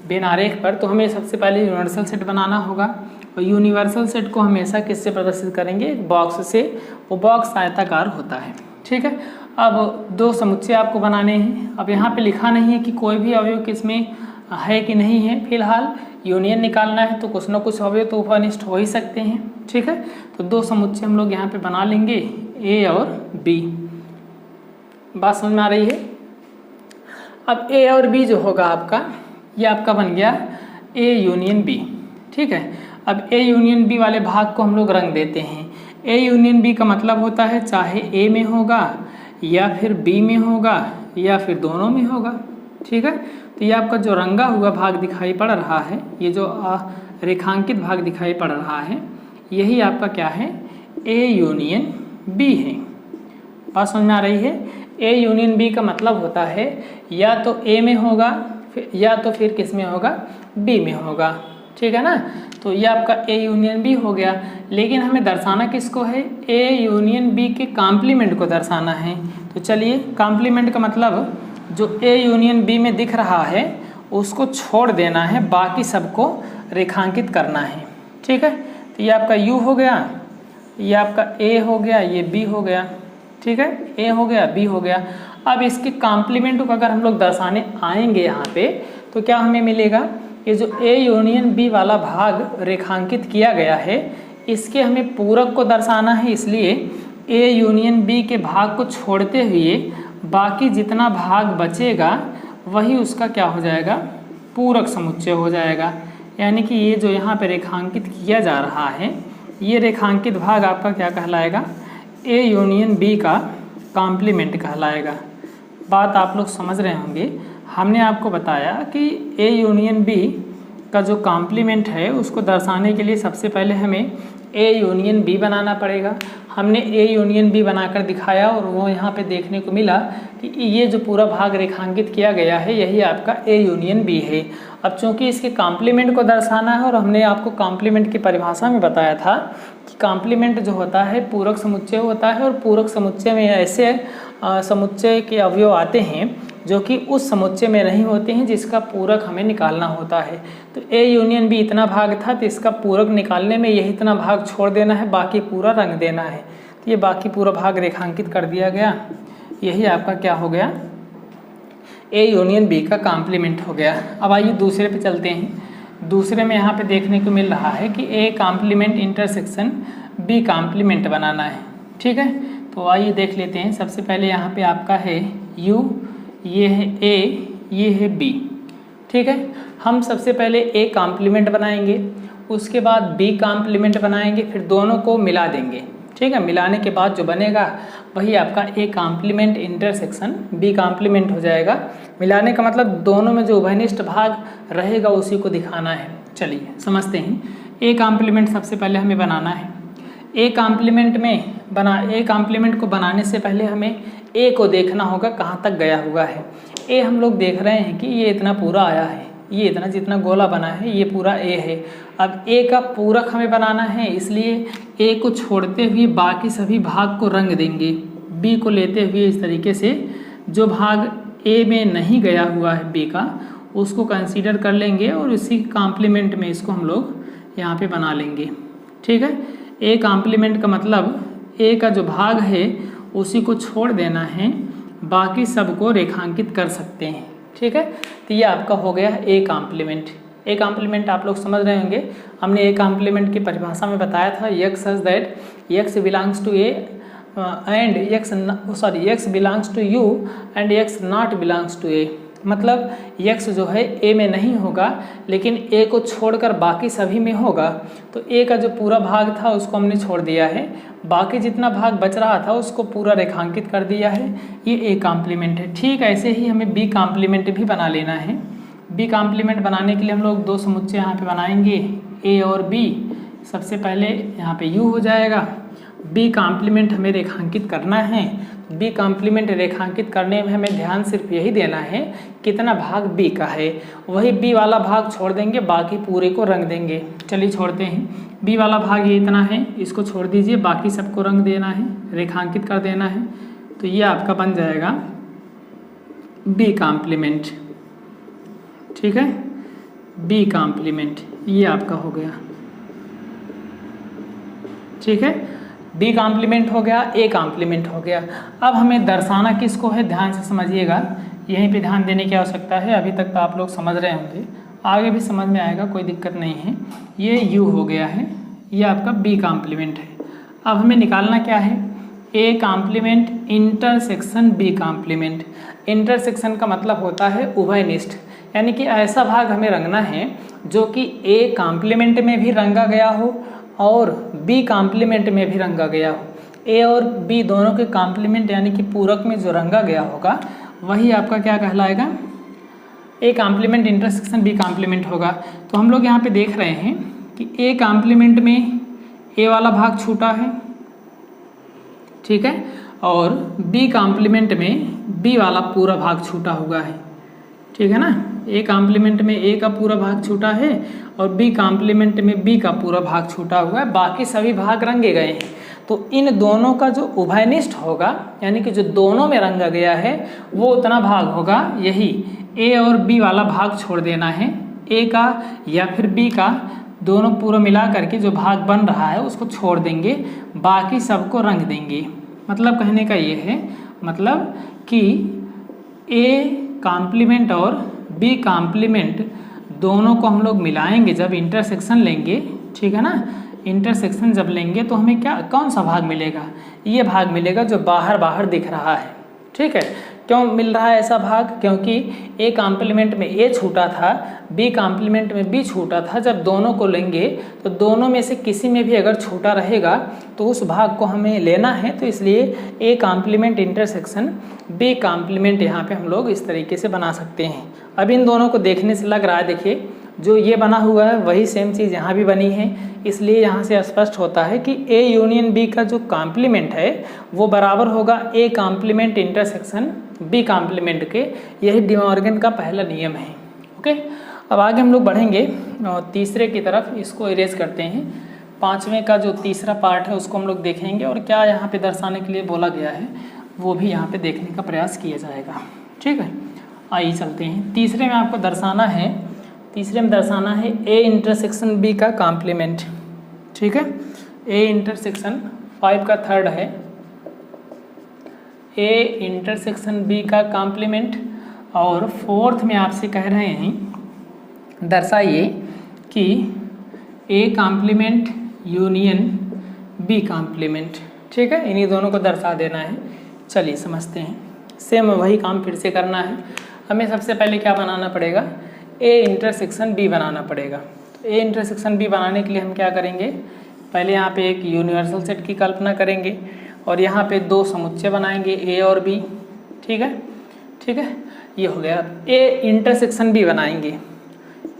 वेन आरेख पर, तो हमें सबसे पहले यूनिवर्सल सेट बनाना होगा। और यूनिवर्सल सेट को हमेशा किससे प्रदर्शित करेंगे, एक बॉक्स से। वो बॉक्स आयताकार होता है, ठीक है। अब दो समुच्चय आपको बनाने हैं। अब यहाँ पे लिखा नहीं है कि कोई भी अवयव किसमें है कि नहीं है, फिलहाल यूनियन निकालना है, तो कुछ ना कुछ अवयव तो उभयनिष्ठ हो ही सकते हैं, ठीक है। तो दो समुच्चय हम लोग यहाँ पे बना लेंगे, ए और बी। बात समझ में आ रही है। अब ए और बी जो होगा आपका, ये आपका बन गया ए यूनियन बी, ठीक है। अब ए यूनियन बी वाले भाग को हम लोग रंग देते हैं। ए यूनियन बी का मतलब होता है चाहे ए में होगा या फिर बी में होगा या फिर दोनों में होगा, ठीक है। तो ये आपका जो रंगा हुआ भाग दिखाई पड़ रहा है, ये जो रेखांकित भाग दिखाई पड़ रहा है, यही आपका क्या है, ए यूनियन बी है। बात समझ में आ रही है। ए यूनियन बी का मतलब होता है या तो ए में होगा या तो फिर किस में होगा, बी में होगा, ठीक है ना। तो ये आपका ए यूनियन बी हो गया, लेकिन हमें दर्शाना किसको है, ए यूनियन बी के कॉम्प्लीमेंट को दर्शाना है। तो चलिए, कॉम्प्लीमेंट का मतलब जो ए यूनियन बी में दिख रहा है उसको छोड़ देना है, बाकी सबको रेखांकित करना है, ठीक है। तो ये आपका यू हो गया, ये आपका ए हो गया, ये बी हो गया, ठीक है, ए हो गया, बी हो गया। अब इसके कॉम्प्लीमेंट को अगर हम लोग दर्शाने आएंगे यहाँ पे तो क्या हमें मिलेगा, ये जो ए यूनियन बी वाला भाग रेखांकित किया गया है इसके हमें पूरक को दर्शाना है, इसलिए ए यूनियन बी के भाग को छोड़ते हुए बाकी जितना भाग बचेगा वही उसका क्या हो जाएगा, पूरक समुच्चय हो जाएगा। यानी कि ये जो यहाँ पे रेखांकित किया जा रहा है ये रेखांकित भाग आपका क्या कहलाएगा, ए यूनियन बी का कॉम्प्लीमेंट कहलाएगा। बात आप लोग समझ रहे होंगे। हमने आपको बताया कि ए यूनियन बी का जो कॉम्प्लीमेंट है उसको दर्शाने के लिए सबसे पहले हमें ए यूनियन बी बनाना पड़ेगा। हमने ए यूनियन बी बनाकर दिखाया और वो यहाँ पे देखने को मिला कि ये जो पूरा भाग रेखांकित किया गया है यही आपका ए यूनियन बी है। अब चूंकि इसके कॉम्प्लीमेंट को दर्शाना है और हमने आपको कॉम्प्लीमेंट की परिभाषा में बताया था कि कॉम्प्लीमेंट जो होता है पूरक समुच्चय होता है और पूरक समुच्चय में ऐसे समुच्चय के अवयव आते हैं जो कि उस समुच्चय में नहीं होते हैं जिसका पूरक हमें निकालना होता है। तो ए यूनियन बी इतना भाग था तो इसका पूरक निकालने में यही इतना भाग छोड़ देना है, बाकी पूरा रंग देना है। तो ये बाकी पूरा भाग रेखांकित कर दिया गया, यही आपका क्या हो गया, ए यूनियन बी का कॉम्प्लीमेंट हो गया। अब आइए दूसरे पे चलते हैं। दूसरे में यहाँ पे देखने को मिल रहा है कि A complement intersection B complement बनाना है, ठीक है। तो आइए देख लेते हैं। सबसे पहले यहाँ पे आपका है यू, ये है ए, ये है बी, ठीक है। हम सबसे पहले ए कॉम्प्लीमेंट बनाएंगे, उसके बाद बी कॉम्प्लीमेंट बनाएंगे, फिर दोनों को मिला देंगे, ठीक है। मिलाने के बाद जो बनेगा वही आपका A complement intersection B complement हो जाएगा। मिलाने का मतलब दोनों में जो उभयनिष्ठ भाग रहेगा उसी को दिखाना है। चलिए समझते हैं। ए कॉम्प्लीमेंट सबसे पहले हमें बनाना है। ए कॉम्प्लीमेंट को बनाने से पहले हमें ए को देखना होगा कहाँ तक गया हुआ है। ए हम लोग देख रहे हैं कि ये इतना पूरा आया है, ये इतना जितना गोला बना है ये पूरा ए है। अब ए का पूरक हमें बनाना है, इसलिए ए को छोड़ते हुए बाकी सभी भाग को रंग देंगे। बी को लेते हुए इस तरीके से जो भाग ए में नहीं गया हुआ है बी का उसको कंसीडर कर लेंगे और इसी कॉम्प्लीमेंट में इसको हम लोग यहाँ पे बना लेंगे, ठीक है। ए कॉम्प्लीमेंट का मतलब ए का जो भाग है उसी को छोड़ देना है, बाकी सबको रेखांकित कर सकते हैं, ठीक है। तो ये आपका हो गया ए कॉम्प्लीमेंट। ए कॉम्प्लीमेंट आप लोग समझ रहे होंगे। हमने ए कॉम्प्लीमेंट की परिभाषा में बताया था x such that x belongs to A and x belongs to U and x not belongs to A. मतलब एक्स जो है ए में नहीं होगा लेकिन ए को छोड़कर बाकी सभी में होगा। तो ए का जो पूरा भाग था उसको हमने छोड़ दिया है, बाकी जितना भाग बच रहा था उसको पूरा रेखांकित कर दिया है। ये ए कॉम्प्लीमेंट है। ठीक ऐसे ही हमें बी कॉम्प्लीमेंट भी बना लेना है। बी कॉम्प्लीमेंट बनाने के लिए हम लोग दो समुच्चय यहाँ पे बनाएंगे, ए और बी। सबसे पहले यहाँ पे यू हो जाएगा। बी कॉम्प्लीमेंट हमें रेखांकित करना है। बी कॉम्प्लीमेंट रेखांकित करने में हमें ध्यान सिर्फ यही देना है कितना भाग बी का है, वही बी वाला भाग छोड़ देंगे, बाकी पूरे को रंग देंगे। चलिए छोड़ते हैं। बी वाला भाग ये इतना है, इसको छोड़ दीजिए, बाकी सबको रंग देना है, रेखांकित कर देना है। तो ये आपका बन जाएगा बी कॉम्प्लीमेंट, ठीक है। बी कॉम्प्लीमेंट ये आपका हो गया, ठीक है। बी कॉम्प्लीमेंट हो गया, ए कॉम्प्लीमेंट हो गया। अब हमें दर्शाना किसको है, ध्यान से समझिएगा, यहीं पे ध्यान देने की आवश्यकता है। अभी तक तो आप लोग समझ रहे होंगे, आगे भी समझ में आएगा, कोई दिक्कत नहीं है। ये यू हो गया है, ये आपका बी कॉम्प्लीमेंट है। अब हमें निकालना क्या है, A complement intersection B complement. Intersection का मतलब होता है उभयनिष्ठ, यानी कि ऐसा भाग हमें रंगना है जो कि ए कॉम्प्लीमेंट में भी रंगा गया हो और बी कॉम्प्लीमेंट में भी रंगा गया हो। ए और बी दोनों के कॉम्प्लीमेंट यानी कि पूरक में जो रंगा गया होगा वही आपका क्या कहलाएगा, A complement intersection B complement होगा। तो हम लोग यहाँ पे देख रहे हैं कि ए कॉम्प्लीमेंट में ए वाला भाग छूटा है, ठीक है, और बी कॉम्प्लीमेंट में बी वाला पूरा भाग छूटा हुआ है, ठीक है ना। ए कॉम्प्लीमेंट में ए का पूरा भाग छूटा है और बी कॉम्प्लीमेंट में बी का पूरा भाग छूटा हुआ है, बाकी सभी भाग रंगे गए हैं। तो इन दोनों का जो उभयनिष्ठ होगा, यानी कि जो दोनों में रंगा गया है, वो उतना भाग होगा। यही ए और बी वाला भाग छोड़ देना है, ए का या फिर बी का, दोनों पूरा मिला करके जो भाग बन रहा है उसको छोड़ देंगे, बाकी सबको रंग देंगे। मतलब कहने का ये है, मतलब कि ए कॉम्प्लीमेंट और बी कॉम्प्लीमेंट दोनों को हम लोग मिलाएंगे जब इंटरसेक्शन लेंगे, ठीक है ना। इंटरसेक्शन जब लेंगे तो हमें क्या, कौन सा भाग मिलेगा, ये भाग मिलेगा जो बाहर बाहर दिख रहा है, ठीक है। क्यों मिल रहा है ऐसा भाग, क्योंकि ए कॉम्प्लीमेंट में ए छूटा था, बी कॉम्प्लीमेंट में बी छूटा था। जब दोनों को लेंगे तो दोनों में से किसी में भी अगर छूटा रहेगा तो उस भाग को हमें लेना है। तो इसलिए A complement intersection B complement यहाँ पे हम लोग इस तरीके से बना सकते हैं। अब इन दोनों को देखने से लग रहा है, देखिए जो ये बना हुआ है वही सेम चीज़ यहाँ भी बनी है, इसलिए यहाँ से स्पष्ट होता है कि ए यूनियन बी का जो कॉम्प्लीमेंट है वो बराबर होगा A complement intersection B complement के। यही डी मॉर्गन का पहला नियम है। ओके, अब आगे हम लोग बढ़ेंगे और तीसरे की तरफ, इसको इरेज करते हैं। पाँचवें का जो तीसरा पार्ट है उसको हम लोग देखेंगे और क्या यहाँ पे दर्शाने के लिए बोला गया है वो भी यहाँ पे देखने का प्रयास किया जाएगा, ठीक है। आइए चलते हैं। तीसरे में आपको दर्शाना है, तीसरे में दर्शाना है ए इंटरसेक्शन बी का कॉम्प्लीमेंट, ठीक है। ए इंटरसेक्शन 5 का थर्ड है, ए इंटरसेक्शन बी का कॉम्प्लीमेंट। और फोर्थ में आपसे कह रहे हैं दर्शाइए कि A complement union B complement, ठीक है। इन्हीं दोनों को दर्शा देना है। चलिए समझते हैं। सेम वही काम फिर से करना है। हमें सबसे पहले क्या बनाना पड़ेगा, ए इंटरसेक्शन बी बनाना पड़ेगा। तो ए इंटरसेक्शन बी बनाने के लिए हम क्या करेंगे, पहले यहाँ पे एक यूनिवर्सल सेट की कल्पना करेंगे और यहाँ पे दो समुच्चय बनाएंगे ए और बी, ठीक है, ठीक है। ये हो गया। ए इंटरसेक्शन बी बनाएंगे,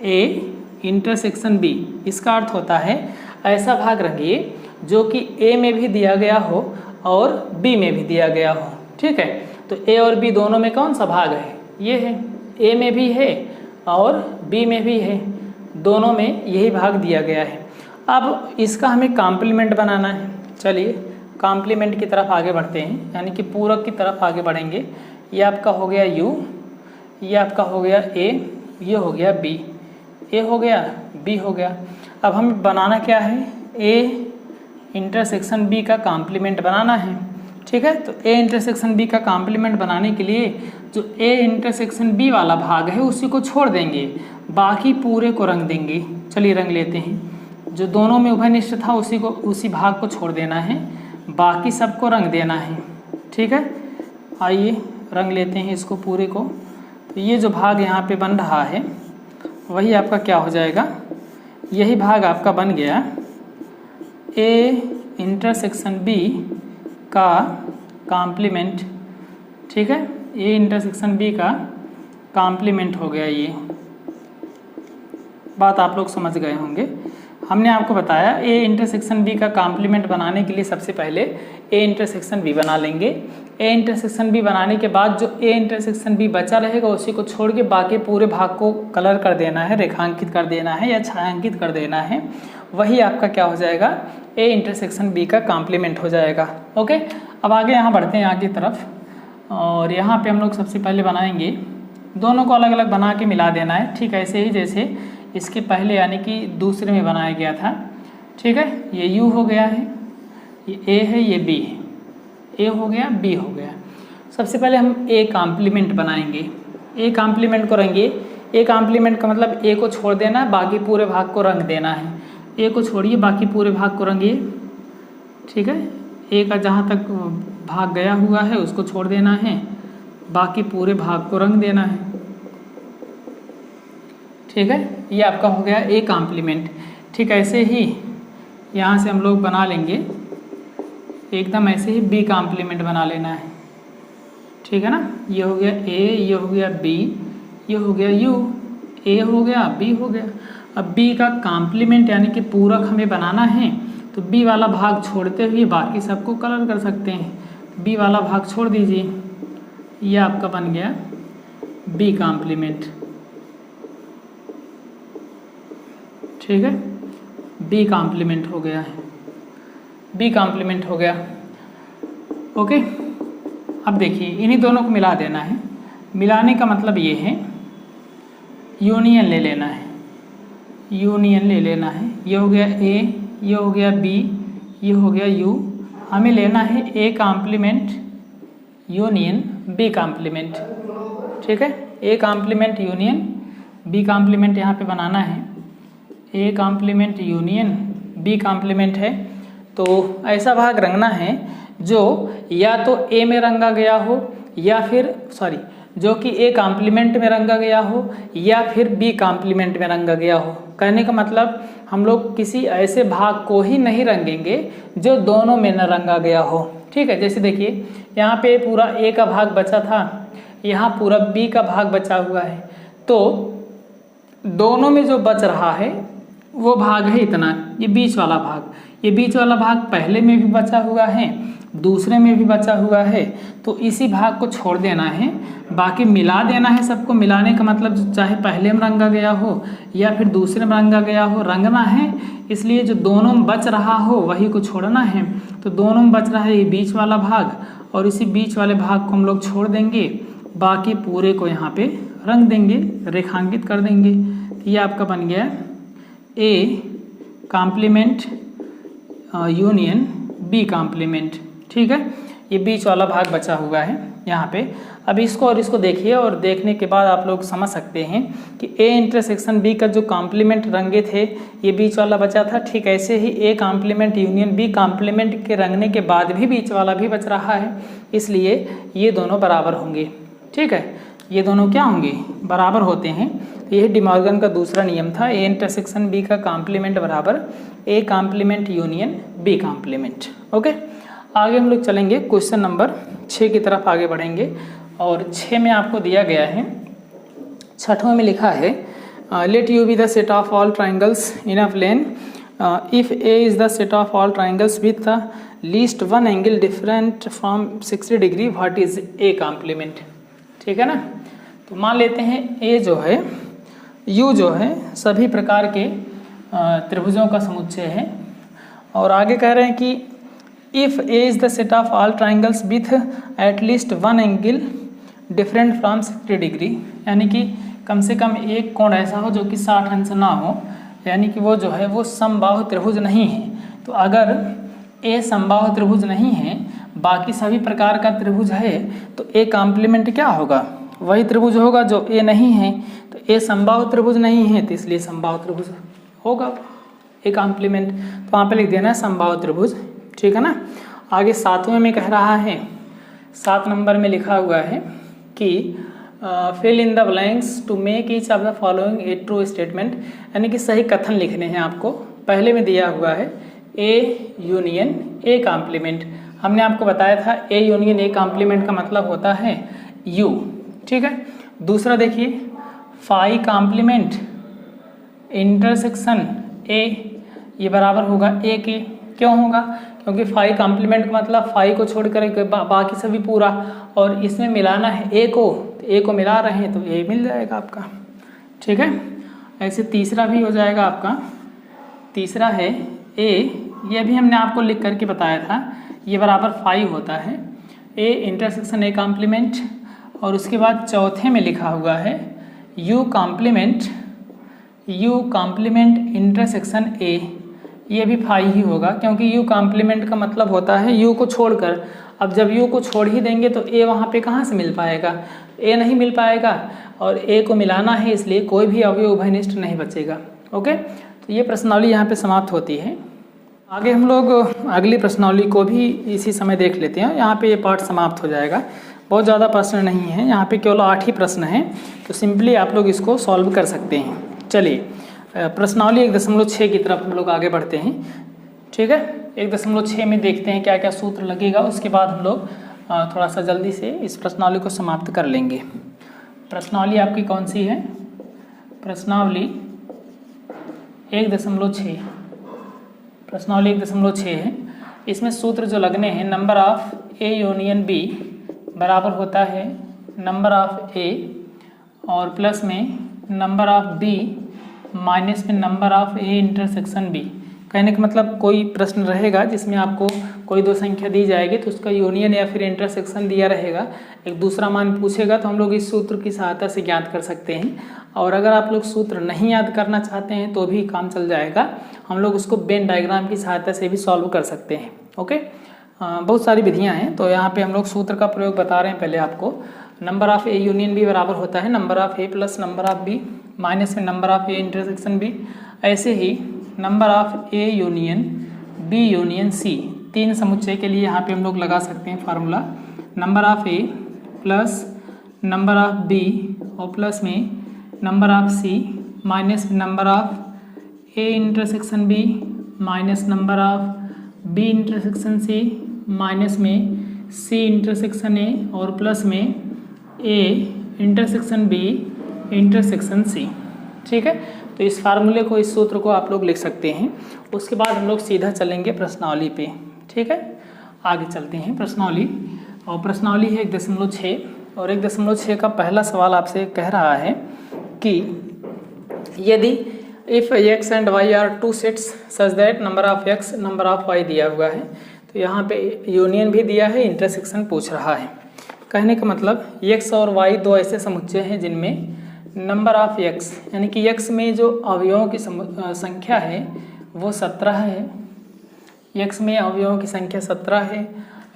ए इंटरसेक्शन बी, इसका अर्थ होता है ऐसा भाग रंगिए जो कि ए में भी दिया गया हो और बी में भी दिया गया हो, ठीक है। तो ए और बी दोनों में कौन सा भाग है, ये है, ए में भी है और बी में भी है, दोनों में यही भाग दिया गया है। अब इसका हमें कॉम्प्लीमेंट बनाना है। चलिए कॉम्प्लीमेंट की तरफ आगे बढ़ते हैं, यानी कि पूरक की तरफ आगे बढ़ेंगे। ये आपका हो गया यू, ये आपका हो गया ए, ये हो गया बी, ए हो गया बी हो गया। अब हमें बनाना क्या है, ए इंटरसेक्शन बी का कॉम्प्लीमेंट बनाना है, ठीक है। तो ए इंटरसेक्शन बी का कॉम्प्लीमेंट बनाने के लिए जो ए इंटरसेक्शन बी वाला भाग है उसी को छोड़ देंगे, बाकी पूरे को रंग देंगे। चलिए रंग लेते हैं। जो दोनों में उभयनिष्ठ था उसी भाग को छोड़ देना है, बाकी सबको रंग देना है, ठीक है। आइए रंग लेते हैं इसको पूरे को। तो ये जो भाग यहाँ पे बन रहा है वही आपका क्या हो जाएगा, यही भाग आपका बन गया ए इंटरसेक्शन बी का कॉम्प्लीमेंट, ठीक है। ए इंटरसेक्शन बी का कॉम्प्लीमेंट हो गया। ये बात आप लोग समझ गए होंगे। हमने आपको बताया ए इंटरसेक्शन बी का कॉम्प्लीमेंट बनाने के लिए सबसे पहले ए इंटरसेक्शन बी बना लेंगे। ए इंटरसेक्शन बी बनाने के बाद जो ए इंटरसेक्शन बी बचा रहेगा उसी को छोड़ के बाकी पूरे भाग को कलर कर देना है, रेखांकित कर देना है या छायांकित कर देना है। वही आपका क्या हो जाएगा, ए इंटरसेक्शन बी का कॉम्प्लीमेंट हो जाएगा। ओके, अब आगे यहाँ बढ़ते हैं आगे तरफ। और यहाँ पे हम लोग सबसे पहले बनाएंगे, दोनों को अलग अलग बना के मिला देना है, ठीक ऐसे ही जैसे इसके पहले यानी कि दूसरे में बनाया गया था, ठीक है। ये यू हो गया है, ये ए है, ये बी है, ए हो गया बी हो गया। सबसे पहले हम ए कॉम्प्लीमेंट बनाएंगे। ए कॉम्प्लीमेंट को रंगिए। ए कॉम्प्लीमेंट का मतलब ए को छोड़ देना है, बाकी पूरे भाग को रंग देना है। ए को छोड़िए, बाकी पूरे भाग को रंगिए, ठीक है। ए का जहाँ तक भाग गया हुआ है उसको छोड़ देना है, बाकी पूरे भाग को रंग देना है, ठीक है। ये आपका हो गया ए कॉम्प्लीमेंट। ठीक ऐसे ही यहाँ से हम लोग बना लेंगे, एकदम ऐसे ही बी कॉम्प्लीमेंट बना लेना है, ठीक है ना। ये हो गया ए, ये हो गया बी, ये हो गया यू, ए हो गया बी हो गया। अब बी का कॉम्प्लीमेंट यानी कि पूरक हमें बनाना है, तो बी वाला भाग छोड़ते हुए बाकी सबको कलर कर सकते हैं। बी वाला भाग छोड़ दीजिए, ये आपका बन गया बी कॉम्प्लीमेंट। ठीक है, बी कॉम्प्लीमेंट हो गया है, बी कॉम्प्लीमेंट हो गया। ओके, अब देखिए इन्हीं दोनों को मिला देना है। मिलाने का मतलब ये है यूनियन ले लेना है, यूनियन ले लेना है। ये हो गया ए, ये हो गया बी, ये हो गया यू। हमें लेना है A complement union B complement. ठीक है, A complement union B complement यहाँ पे बनाना है। A complement union B complement है, तो ऐसा भाग रंगना है जो या तो ए में रंगा गया हो या फिर जो कि ए कॉम्प्लीमेंट में रंगा गया हो या फिर बी कॉम्प्लीमेंट में रंगा गया हो। कहने का मतलब हम लोग किसी ऐसे भाग को ही नहीं रंगेंगे जो दोनों में न रंगा गया हो। ठीक है, जैसे देखिए यहाँ पे पूरा ए का भाग बचा था, यहाँ पूरा बी का भाग बचा हुआ है, तो दोनों में जो बच रहा है वो भाग है इतना, ये बीच वाला भाग। ये बीच वाला भाग पहले में भी बचा हुआ है, दूसरे में भी बचा हुआ है, तो इसी भाग को छोड़ देना है, बाकी मिला देना है सबको। मिलाने का मतलब चाहे पहले में रंगा गया हो या फिर दूसरे में रंगा गया हो, रंगना है। इसलिए जो दोनों में बच रहा हो वही को छोड़ना है। तो दोनों में बच रहा है ये बीच वाला भाग, और इसी बीच वाले भाग को हम लोग छोड़ देंगे, बाकी पूरे को यहाँ पे रंग देंगे, रेखांकित कर देंगे। ये आपका बन गया A complement union B complement. ठीक है, ये बीच वाला भाग बचा हुआ है यहाँ पे। अब इसको और इसको देखिए, और देखने के बाद आप लोग समझ सकते हैं कि ए इंटरसेक्शन बी का जो कॉम्प्लीमेंट रंगे थे ये बीच वाला बचा था। ठीक ऐसे ही A complement union B complement के रंगने के बाद भी बीच वाला भी बच रहा है, इसलिए ये दोनों बराबर होंगे। ठीक है, ये दोनों क्या होंगे, बराबर होते हैं। यह डिमॉर्गन का दूसरा नियम था, ए इंटरसेक्शन बी का कॉम्प्लीमेंट बराबर A complement union B complement. Okay, आगे हम लोग चलेंगे क्वेश्चन नंबर 6 की तरफ आगे बढ़ेंगे। और 6 में आपको दिया गया है, 6वें में लिखा है let U be the set of all triangles in a plane if A is the set of all triangles with the least one angle different from 60 degree what is A complement. ठीक है ना, तो मान लेते हैं ए जो है, you जो है सभी प्रकार के त्रिभुजों का समुच्चय है, और आगे कह रहे हैं कि if A is the set of all triangles with at least one angle different from 60 degree, यानी कि कम से कम एक कोण ऐसा हो जो कि 60 अंश ना हो, यानी कि वो जो है वो समबाहु त्रिभुज नहीं है। तो अगर ए समबाहु त्रिभुज नहीं है, बाकी सभी प्रकार का त्रिभुज है, तो ए कॉम्प्लीमेंट क्या होगा, वही त्रिभुज होगा जो ए नहीं है। तो ए समबाहु त्रिभुज नहीं है, तो इसलिए समबाहु त्रिभुज होगा ए कॉम्प्लीमेंट। तो वहाँ पे लिख देना है समबाहु त्रिभुज। ठीक है ना, आगे 7वें में कह रहा है, 7 नंबर में लिखा हुआ है कि fill in the blanks to make each of the following a true statement, यानी कि सही कथन लिखने हैं आपको। पहले में दिया हुआ है ए यूनियन ए कॉम्प्लीमेंट। हमने आपको बताया था ए यूनियन ए कॉम्प्लीमेंट का मतलब होता है यू। ठीक है, दूसरा देखिए फाई कॉम्प्लीमेंट इंटरसेक्शन ए, ये बराबर होगा ए के। क्यों होगा, क्योंकि फाई कॉम्प्लीमेंट का मतलब फाई को छोड़कर बाकी सभी पूरा, और इसमें मिलाना है ए को, तो ए को मिला रहे हैं तो ए मिल जाएगा आपका। ठीक है, ऐसे तीसरा भी हो जाएगा आपका। तीसरा है ए, ये भी हमने आपको लिख करके बताया था, ये बराबर फाई होता है ए इंटरसेक्शन ए कॉम्प्लीमेंट। और उसके बाद चौथे में लिखा हुआ है यू कॉम्प्लीमेंट इंटरसेक्शन ए, ये भी फाई ही होगा, क्योंकि यू कॉम्प्लीमेंट का मतलब होता है यू को छोड़कर। अब जब यू को छोड़ ही देंगे तो ए वहाँ पे कहाँ से मिल पाएगा, ए नहीं मिल पाएगा, और ए को मिलाना है, इसलिए कोई भी अवयव उभयनिष्ठ नहीं बचेगा। ओके, तो ये प्रश्नावली यहाँ पे समाप्त होती है। आगे हम लोग अगली प्रश्नावली को भी इसी समय देख लेते हैं। यहाँ पे ये पार्ट समाप्त हो जाएगा, बहुत ज़्यादा प्रश्न नहीं है, यहाँ पे केवल 8 ही प्रश्न हैं, तो सिंपली आप लोग इसको सॉल्व कर सकते हैं। चलिए प्रश्नावली 1.6 की तरफ हम लोग आगे बढ़ते हैं। ठीक है, 1.6 में देखते हैं क्या क्या सूत्र लगेगा, उसके बाद हम लोग थोड़ा सा जल्दी से इस प्रश्नावली को समाप्त कर लेंगे। प्रश्नावली आपकी कौन सी है, प्रश्नावली 1.6। प्रश्नावली 1.6 है। इसमें सूत्र जो लगने हैं, number of A union B बराबर होता है नंबर ऑफ ए और प्लस में नंबर ऑफ बी माइनस में number of A intersection B. कहने का मतलब कोई प्रश्न रहेगा जिसमें आपको कोई दो संख्या दी जाएगी तो उसका यूनियन या फिर इंटरसेक्शन दिया रहेगा, एक दूसरा मान पूछेगा तो हम लोग इस सूत्र की सहायता से ज्ञात कर सकते हैं। और अगर आप लोग सूत्र नहीं याद करना चाहते हैं तो भी काम चल जाएगा, हम लोग उसको वेन डायग्राम की सहायता से भी सॉल्व कर सकते हैं। ओके, बहुत सारी विधियाँ हैं, तो यहाँ पे हम लोग सूत्र का प्रयोग बता रहे हैं। पहले आपको number of A union B बराबर होता है number of A plus number of B minus में number of A intersection B. ऐसे ही number of A union B union C, तीन समुच्चय के लिए यहाँ पे हम लोग लगा सकते हैं formula, number of A plus number of B और प्लस में number of C minus number of A intersection B minus number of B intersection C minus में सी इंटरसेक्शन ए और प्लस में A intersection B intersection C. ठीक है, तो इस फार्मूले को, इस सूत्र को आप लोग लिख सकते हैं। उसके बाद हम लोग सीधा चलेंगे प्रश्नावली पे। ठीक है, आगे चलते हैं प्रश्नावली, और प्रश्नावली है 1.6 और 1.6 का पहला सवाल आपसे कह रहा है कि यदि if x and y are two sets such that number of x number of y दिया हुआ है, तो यहाँ पे यूनियन भी दिया है, इंटरसेक्शन पूछ रहा है। कहने का मतलब x और y दो ऐसे समुच्चय हैं जिनमें नंबर ऑफ x यानी कि x में जो अवयवों की संख्या है वो 17 है, x में अवयवों की संख्या 17 है।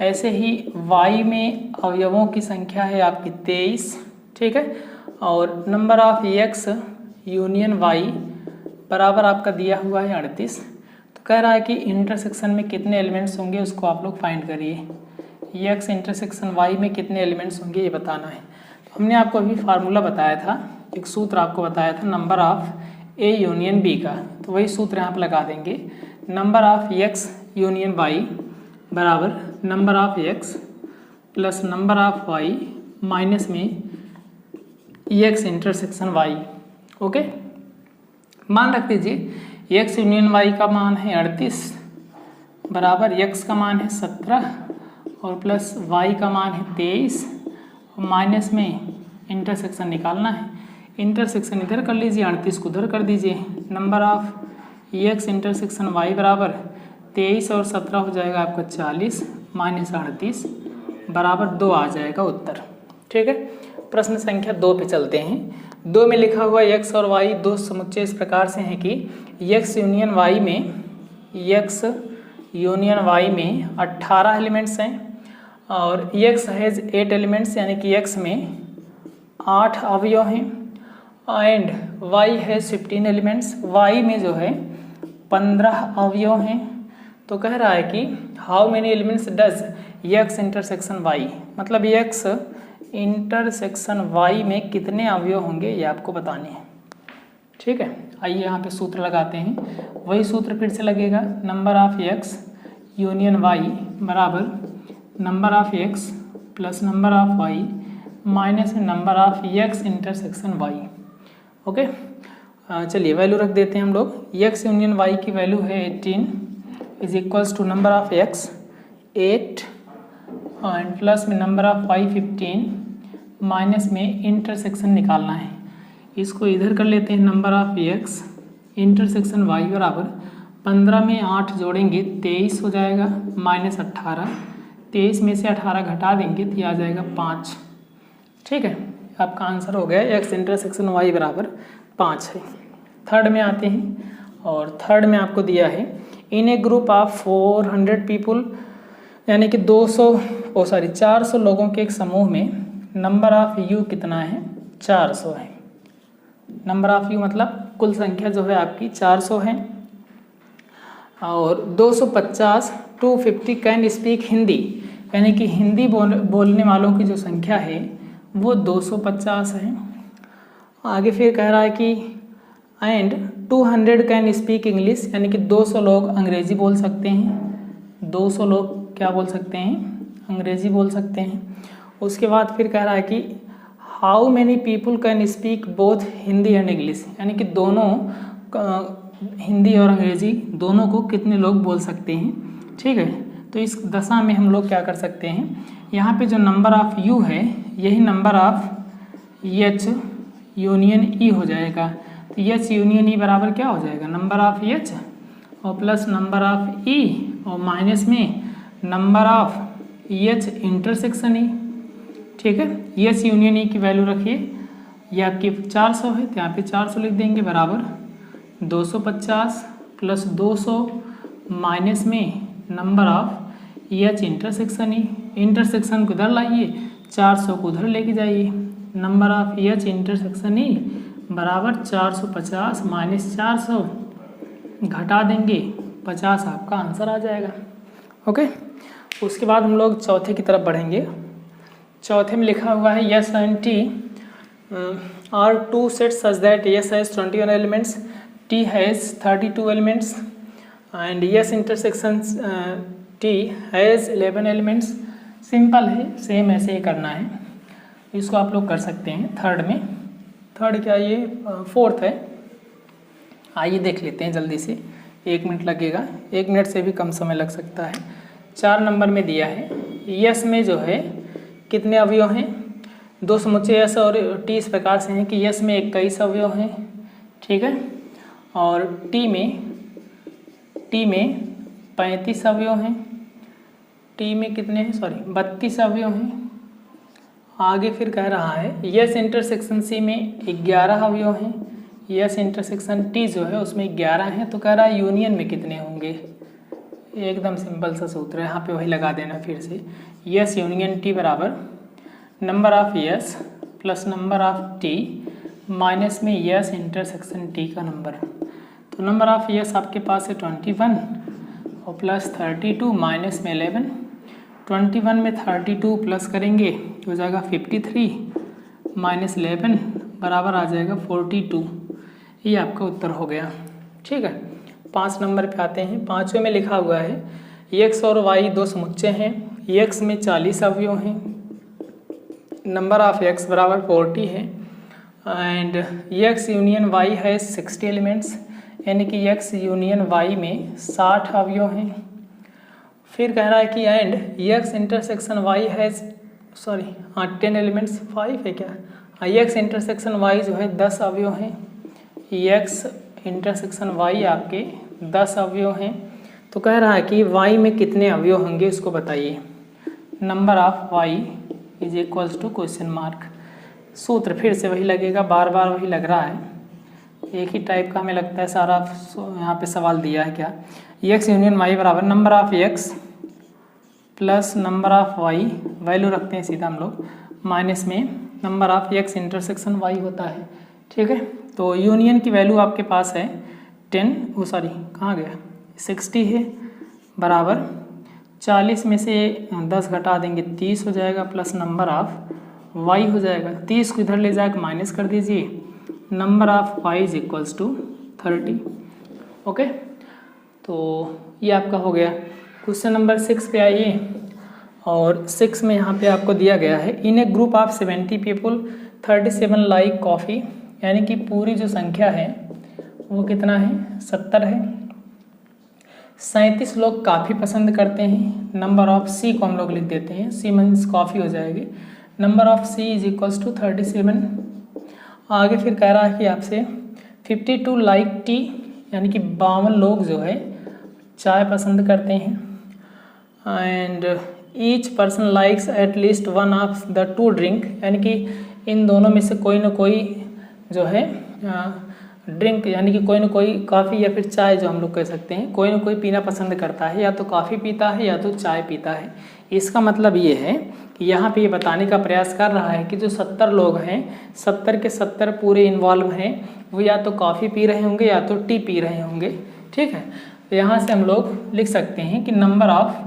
ऐसे ही y में अवयवों की संख्या है आपकी 23। ठीक है, और number of x union y बराबर आपका दिया हुआ है 38। तो कह रहा है कि इंटरसेक्शन में कितने एलिमेंट्स होंगे उसको आप लोग फाइंड करिए। x इंटरसेक्शन y में कितने एलिमेंट्स होंगे ये बताना है। तो हमने आपको अभी फार्मूला बताया था, एक सूत्र आपको बताया था number of A union B का, तो वही सूत्र यहाँ पर लगा देंगे। Number of x union y बराबर number of x plus number of y minus में x इंटरसेक्शन y। ओके, मान रख दीजिए x यूनियन y का मान है 38 बराबर x का मान है 17 और प्लस y का मान है 23 और माइनस में इंटरसेक्शन निकालना है। इंटरसेक्शन इधर कर लीजिए, 38 को उधर कर दीजिए। Number of x intersection y बराबर 23 और 17 हो जाएगा आपका 40 माइनस 38 बराबर 2 आ जाएगा उत्तर। ठीक है, प्रश्न संख्या 2 पे चलते हैं। 2 में लिखा हुआ x और y दो समुच्चय इस प्रकार से हैं कि x यूनियन y में 18 एलिमेंट्स हैं और x हैज़ 8 एलिमेंट्स यानी कि x में 8 अवयव हैं and y has 15 elements, y में जो है 15 अवयव हैं। तो कह रहा है कि how many elements does x intersection y, मतलब x इंटरसेक्शन y में कितने अवयव होंगे ये आपको बताने हैं। ठीक है, आइए यहाँ पे सूत्र लगाते हैं। वही सूत्र फिर से लगेगा, number of x union y बराबर number of x plus number of y minus number of x intersection y। Okay, चलिए वैल्यू रख देते हैं हम लोग। x यूनियन y की वैल्यू है 18 is equals to number of x 8 and plus में नंबर ऑफ y 15 माइनस में इंटरसेक्शन निकालना है। इसको इधर कर लेते हैं, number of x intersection y बराबर 15 में 8 जोड़ेंगे 23 हो जाएगा माइनस 18, 23 में से 18 घटा देंगे तो ये आ जाएगा 5। ठीक है, आपका आंसर हो गया x इंटरसेक्शन y बराबर 5 है। थर्ड में आते हैं और थर्ड में आपको दिया है in a group of 400 people यानी कि 400 लोगों के एक समूह में नंबर ऑफ यू कितना है, 400 है। नंबर ऑफ यू मतलब कुल संख्या जो है आपकी 400 है और 250 250 कैन स्पीक हिंदी यानी कि हिंदी बोलने वालों की जो संख्या है वो 250 है। आगे फिर कह रहा है कि एंड 200 कैन स्पीक इंग्लिश यानी कि 200 लोग अंग्रेज़ी बोल सकते हैं। 200 लोग क्या बोल सकते हैं, अंग्रेज़ी बोल सकते हैं। उसके बाद फिर कह रहा है कि how many people can speak both Hindi and English यानी कि दोनों हिंदी और अंग्रेजी दोनों को कितने लोग बोल सकते हैं, ठीक है। तो इस दशा में हम लोग क्या कर सकते हैं, यहाँ पे जो नंबर ऑफ यू है यही नंबर ऑफ एच यूनियन ई हो जाएगा। तो एच यूनियन ई बराबर क्या हो जाएगा, नंबर ऑफ एच और प्लस नंबर ऑफ ई और माइनस में number of H intersection E, ठीक है। एच यूनियन ई की वैल्यू रखिए, ये आपकी 400 है तो यहाँ पे 400 लिख देंगे बराबर 250 प्लस 200 माइनस में number of H intersection E. Intersection को इधर लाइए, 400 को उधर लेके जाइए, number of H intersection E बराबर 450 माइनस 400 घटा देंगे 50, आपका आंसर आ जाएगा। ओके, उसके बाद हम लोग चौथे की तरफ बढ़ेंगे। चौथे में लिखा हुआ है yes and T R two sets such that yes has 21 elements, T has 32 elements and yes intersection T has 11 elements. Simple है, सेम ऐसे ही करना है, इसको आप लोग कर सकते हैं। थर्ड में, थर्ड क्या, ये फोर्थ है। आइए देख लेते हैं जल्दी से, 1 मिनट लगेगा, 1 मिनट से भी कम समय लग सकता है। 4 नंबर में दिया है यस में जो है कितने अवयव हैं, 2 समुच्चय यस और टी इस प्रकार से हैं कि यस में 21 अवयव हैं, ठीक है, और टी में 35 अवयव हैं, टी में कितने हैं, सॉरी 32 अवयव हैं। आगे फिर कह रहा है यस इंटरसेक्शन सी में 11 अवयव हैं, यस इंटरसेक्शन टी जो है उसमें 11 हैं। तो कह रहा है यूनियन में कितने होंगे, एकदम सिंपल सा सूत्र है, यहाँ पे वही लगा देना फिर से। यस यूनियन टी बराबर number of yes plus number of T minus में यस इंटरसेक्शन टी का नंबर। तो नंबर ऑफ यस आपके पास है 21 और प्लस 32 माइनस में 11। 21 में 32 प्लस करेंगे तो हो जाएगा 53 माइनस 11 बराबर आ जाएगा 42। ये आपका उत्तर हो गया, ठीक है। 5 नंबर पे आते हैं। 5वें में लिखा हुआ है एक्स और वाई 2 समुच्चय हैं, एक्स में 40 अवयव हैं, नंबर ऑफ एक्स बराबर 40 है एंड एक्स यूनियन वाई है 60 एलिमेंट्स, यानी कि एक्स यूनियन वाई में 60 अवयव हैं। फिर कह रहा है कि एंड एक्स इंटरसेक्शन वाई है 10 एलिमेंट्स, 5 है क्या, एक्स इंटरसेक्शन वाई जो है 10 अवयव हैं, एक्स इंटरसेक्शन वाई आपके 10 अवयव हैं। तो कह रहा है कि वाई में कितने अवयव होंगे इसको बताइए। Number of Y is equals to question mark. सूत्र फिर से वही लगेगा, बार बार वही लग रहा है, एक ही टाइप का हमें लगता है सारा यहाँ पे सवाल दिया है क्या। एक्स यूनियन वाई बराबर number of X plus number of Y, value रखते हैं सीधा हम लोग, माइनस में number of X intersection Y होता है, ठीक है। तो यूनियन की वैल्यू आपके पास है 60 है, बराबर 40 में से 10 घटा देंगे 30 हो जाएगा, प्लस नंबर ऑफ वाई हो जाएगा, 30 को इधर ले जाकर माइनस कर दीजिए, number of Y is equals to 30। Okay, तो ये आपका हो गया। क्वेश्चन नंबर 6 पे आइए, और 6 में यहाँ पे आपको दिया गया है in a group of 70 people 37 like coffee, यानी कि पूरी जो संख्या है वो कितना है, 70 है। 37 लोग काफ़ी पसंद करते हैं, नंबर ऑफ सी को हम लोग लिख देते हैं, सी मीन्स कॉफ़ी हो जाएगी, number of C is equals to 37। आगे फिर कह रहा है कि आपसे 52 लाइक टी, यानी कि 52 लोग जो है चाय पसंद करते हैं, and each person likes at least one of the two drink, यानी कि इन दोनों में से कोई ना कोई जो है ड्रिंक, यानी कि कोई ना कोई कॉफ़ी या फिर चाय जो हम लोग कह सकते हैं, कोई ना कोई पीना पसंद करता है, या तो कॉफ़ी पीता है या तो चाय पीता है। इसका मतलब ये है कि यहाँ पे ये बताने का प्रयास कर रहा है कि जो 70 लोग हैं, 70 के 70 पूरे इन्वॉल्व हैं, वो या तो कॉफ़ी पी रहे होंगे या तो टी पी रहे होंगे, ठीक है। तो यहाँ से हम लोग लिख सकते हैं कि number of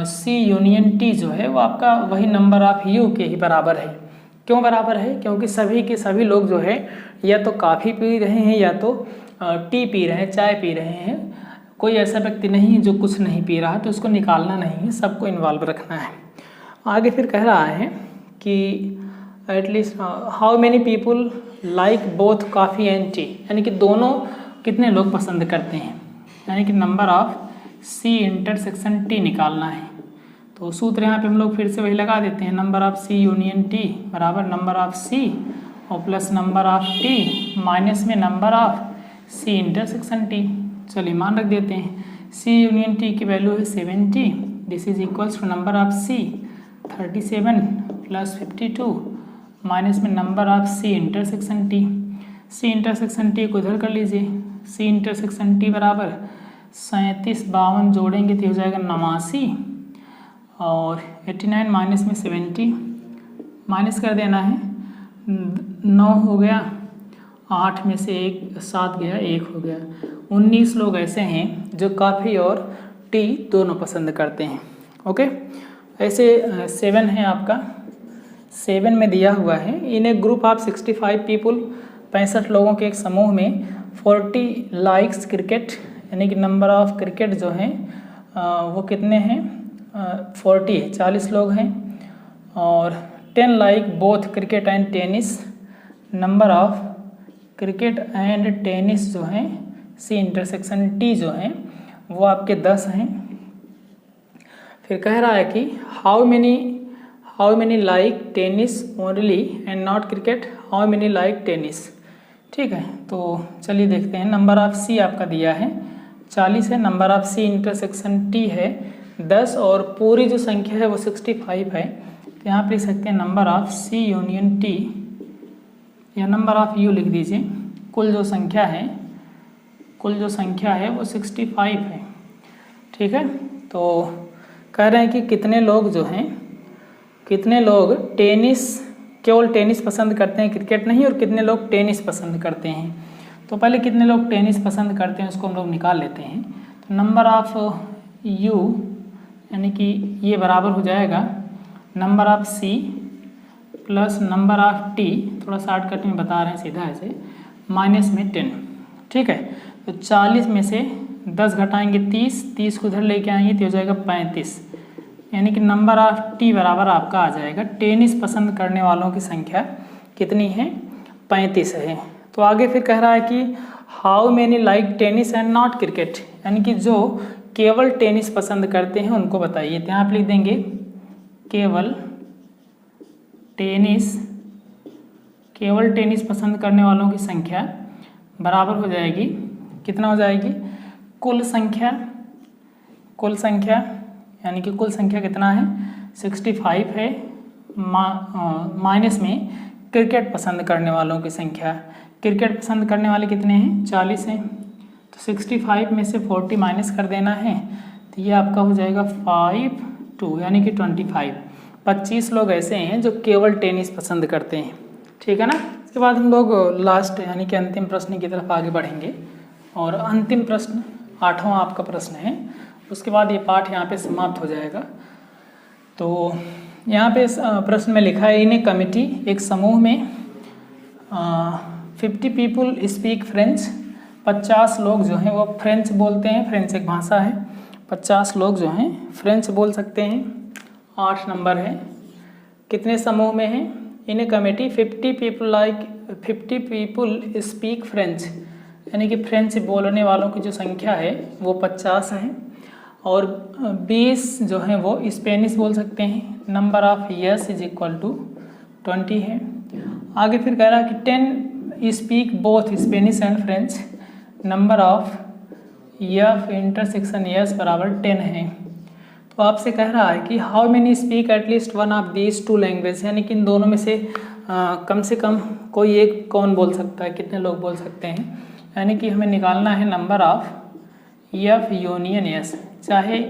C union T जो है वो आपका वही नंबर ऑफ यू के ही बराबर है। क्यों बराबर है, क्योंकि सभी के सभी लोग जो है या तो कॉफ़ी पी रहे हैं या तो टी पी रहे हैं, चाय पी रहे हैं। कोई ऐसा व्यक्ति नहीं है जो कुछ नहीं पी रहा, तो उसको निकालना नहीं है, सबको इन्वॉल्व रखना है। आगे फिर कह रहा है कि at least how many people like both coffee and T, यानी कि दोनों कितने लोग पसंद करते हैं, यानी कि number of C intersection T निकालना है। तो सूत्र यहाँ पे हम लोग फिर से वही लगा देते हैं, number of C union T बराबर नंबर ऑफ सी और plus number of T minus में number of C intersection T. चलिए मान रख देते हैं, सी यूनियन टी की वैल्यू है 70, this is equals to number of C 37 plus 52 minus में number of C intersection T. C intersection T को इधर कर लीजिए, सी इंटरसेक्शन टी बराबर 37 52 जोड़ेंगे तो हो जाएगा 89 और 89 माइनस में 70 माइनस कर देना है, 9 हो गया, 8 में से 7 गया, 1 हो गया। 19 लोग ऐसे हैं जो कॉफ़ी और टी दोनों पसंद करते हैं। ओके, ऐसे 7 है आपका, 7 में दिया हुआ है, in a group of 65 people, 65 लोगों के एक समूह में 40 लाइक्स क्रिकेट, यानी कि नंबर ऑफ क्रिकेट जो हैं वो कितने हैं 40 है, 40 लोग हैं। और 10 like both cricket and tennis, number of cricket and tennis जो हैं सी इंटरसेक्शन टी जो हैं वो आपके 10 हैं। फिर कह रहा है कि how many like tennis only and not cricket, how many like tennis. ठीक है, तो चलिए देखते हैं। नंबर ऑफ सी आपका दिया है 40 है, number of C intersection T है 10 और पूरी जो संख्या है वो 65 है। तो यहाँ पर लिख सकते हैं number of C union T या नंबर ऑफ यू लिख दीजिए। कुल जो संख्या है वो 65 है। ठीक है, तो कह रहे हैं कि कितने लोग टेनिस, केवल टेनिस पसंद करते हैं, क्रिकेट नहीं, और कितने लोग टेनिस पसंद करते हैं। तो पहले कितने लोग टेनिस पसंद करते हैं उसको हम लोग निकाल लेते हैं। तो नंबर ऑफ यू यानी कि ये बराबर हो जाएगा number of C plus number of T, थोड़ा शॉर्टकट में बता रहे हैं सीधा ऐसे, माइनस में 10। ठीक है, तो 40 में से 10 घटाएंगे 30 को इधर लेके आएंगे तो हो जाएगा 35, यानी कि नंबर ऑफ टी बराबर आपका आ जाएगा, टेनिस पसंद करने वालों की संख्या कितनी है 35 है। तो आगे फिर कह रहा है कि how many like tennis and not cricket, यानी कि जो केवल टेनिस पसंद करते हैं उनको बताइए। तो यहाँ आप लिख देंगे केवल टेनिस पसंद करने वालों की संख्या बराबर हो जाएगी, कितना हो जाएगी, कुल संख्या यानी कि कुल संख्या कितना है 65 है, माइनस में क्रिकेट पसंद करने वालों की संख्या। क्रिकेट पसंद करने वाले कितने हैं 40 हैं, तो 65 में से 40 माइनस कर देना है, तो ये आपका हो जाएगा 52 यानी कि 25 लोग ऐसे हैं जो केवल टेनिस पसंद करते हैं। ठीक है ना। इसके बाद हम लोग लास्ट यानी कि अंतिम प्रश्न की तरफ आगे बढ़ेंगे, और अंतिम प्रश्न 8वां आपका प्रश्न है, उसके बाद ये पाठ यहाँ पे समाप्त हो जाएगा। तो यहाँ पे प्रश्न में लिखा है, इन ए कमिटी, एक समूह में 50 पीपुल स्पीक फ्रेंच, 50 लोग जो हैं वो फ्रेंच बोलते हैं, फ्रेंच एक भाषा है, 50 लोग जो हैं फ्रेंच बोल सकते हैं। 8 नंबर है, कितने समूह में है, in a committee 50 people speak French, यानी कि फ्रेंच बोलने वालों की जो संख्या है वो 50 है, और 20 जो हैं वो स्पेनिश बोल सकते हैं, number of S is equal to 20 है। आगे फिर कह रहा है कि 10 speak both Spanish and French, number of F intersection S बराबर 10 है। तो आपसे कह रहा है कि how many speak at least one of these 2 language, यानी कि इन दोनों में से कम कोई एक कौन बोल सकता है, कितने लोग बोल सकते हैं, यानी कि हमें निकालना है number of F union yes, चाहे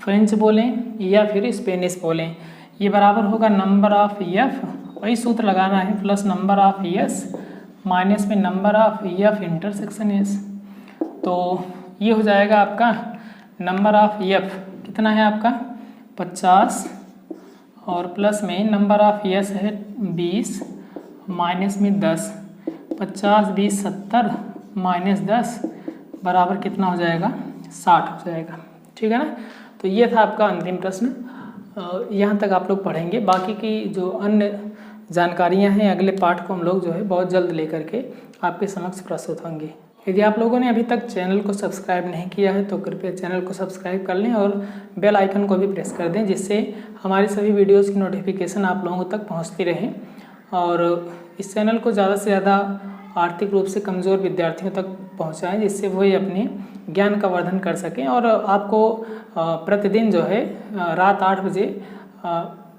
फ्रेंच बोलें या फिर स्पेनिश बोलें, ये बराबर होगा नंबर ऑफ यफ, वही सूत्र लगाना है, plus number of S minus में number of F intersection S. तो ये हो जाएगा आपका नंबर ऑफ यफ कितना है आपका 50, और प्लस में नंबर ऑफ यस है 20 माइनस में 10, 50 20 70 माइनस 10 बराबर कितना हो जाएगा 60 हो जाएगा। ठीक है ना। तो ये था आपका अंतिम प्रश्न, यहाँ तक आप लोग पढ़ेंगे, बाकी की जो अन्य जानकारियाँ हैं अगले पाठ को हम लोग जो है बहुत जल्द लेकर के आपके समक्ष प्रस्तुत होंगे। यदि आप लोगों ने अभी तक चैनल को सब्सक्राइब नहीं किया है तो कृपया चैनल को सब्सक्राइब कर लें और बेल आइकन को भी प्रेस कर दें, जिससे हमारी सभी वीडियोस की नोटिफिकेशन आप लोगों तक पहुंचती रहे और इस चैनल को ज़्यादा से ज़्यादा आर्थिक रूप से कमज़ोर विद्यार्थियों तक पहुंचाएं, जिससे वही अपने ज्ञान का वर्धन कर सकें। और आपको प्रतिदिन जो है रात 8 बजे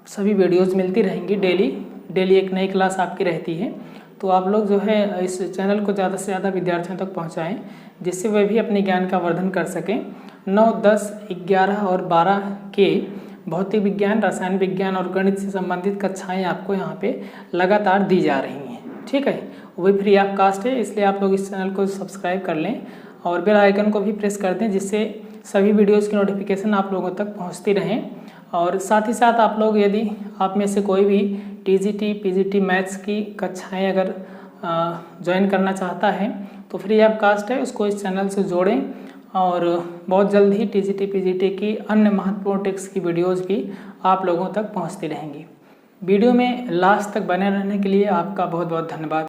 सभी वीडियोज़ मिलती रहेंगी। डेली एक नई क्लास आपकी रहती है, तो आप लोग जो है इस चैनल को ज़्यादा से ज़्यादा विद्यार्थियों तक पहुंचाएं, जिससे वे भी अपने ज्ञान का वर्धन कर सकें। 9, 10, 11 और 12 के भौतिक विज्ञान, रसायन विज्ञान और गणित से संबंधित कक्षाएं आपको यहाँ पे लगातार दी जा रही हैं। ठीक है, वो भी फ्री ऑफ कास्ट है, इसलिए आप लोग इस चैनल को सब्सक्राइब कर लें और बेल आइकन को भी प्रेस कर दें, जिससे सभी वीडियोज़ की नोटिफिकेशन आप लोगों तक पहुँचती रहें। और साथ ही साथ आप लोग, यदि आप में से कोई भी टीजीटी, पीजीटी मैथ्स की कक्षाएं अगर ज्वाइन करना चाहता है तो फ्री ऑफ कास्ट है, उसको इस चैनल से जोड़ें और बहुत जल्द ही टीजीटी, पीजीटी की अन्य महत्वपूर्ण टेक्स्ट की वीडियोज़ भी आप लोगों तक पहुंचती रहेंगी। वीडियो में लास्ट तक बने रहने के लिए आपका बहुत बहुत धन्यवाद।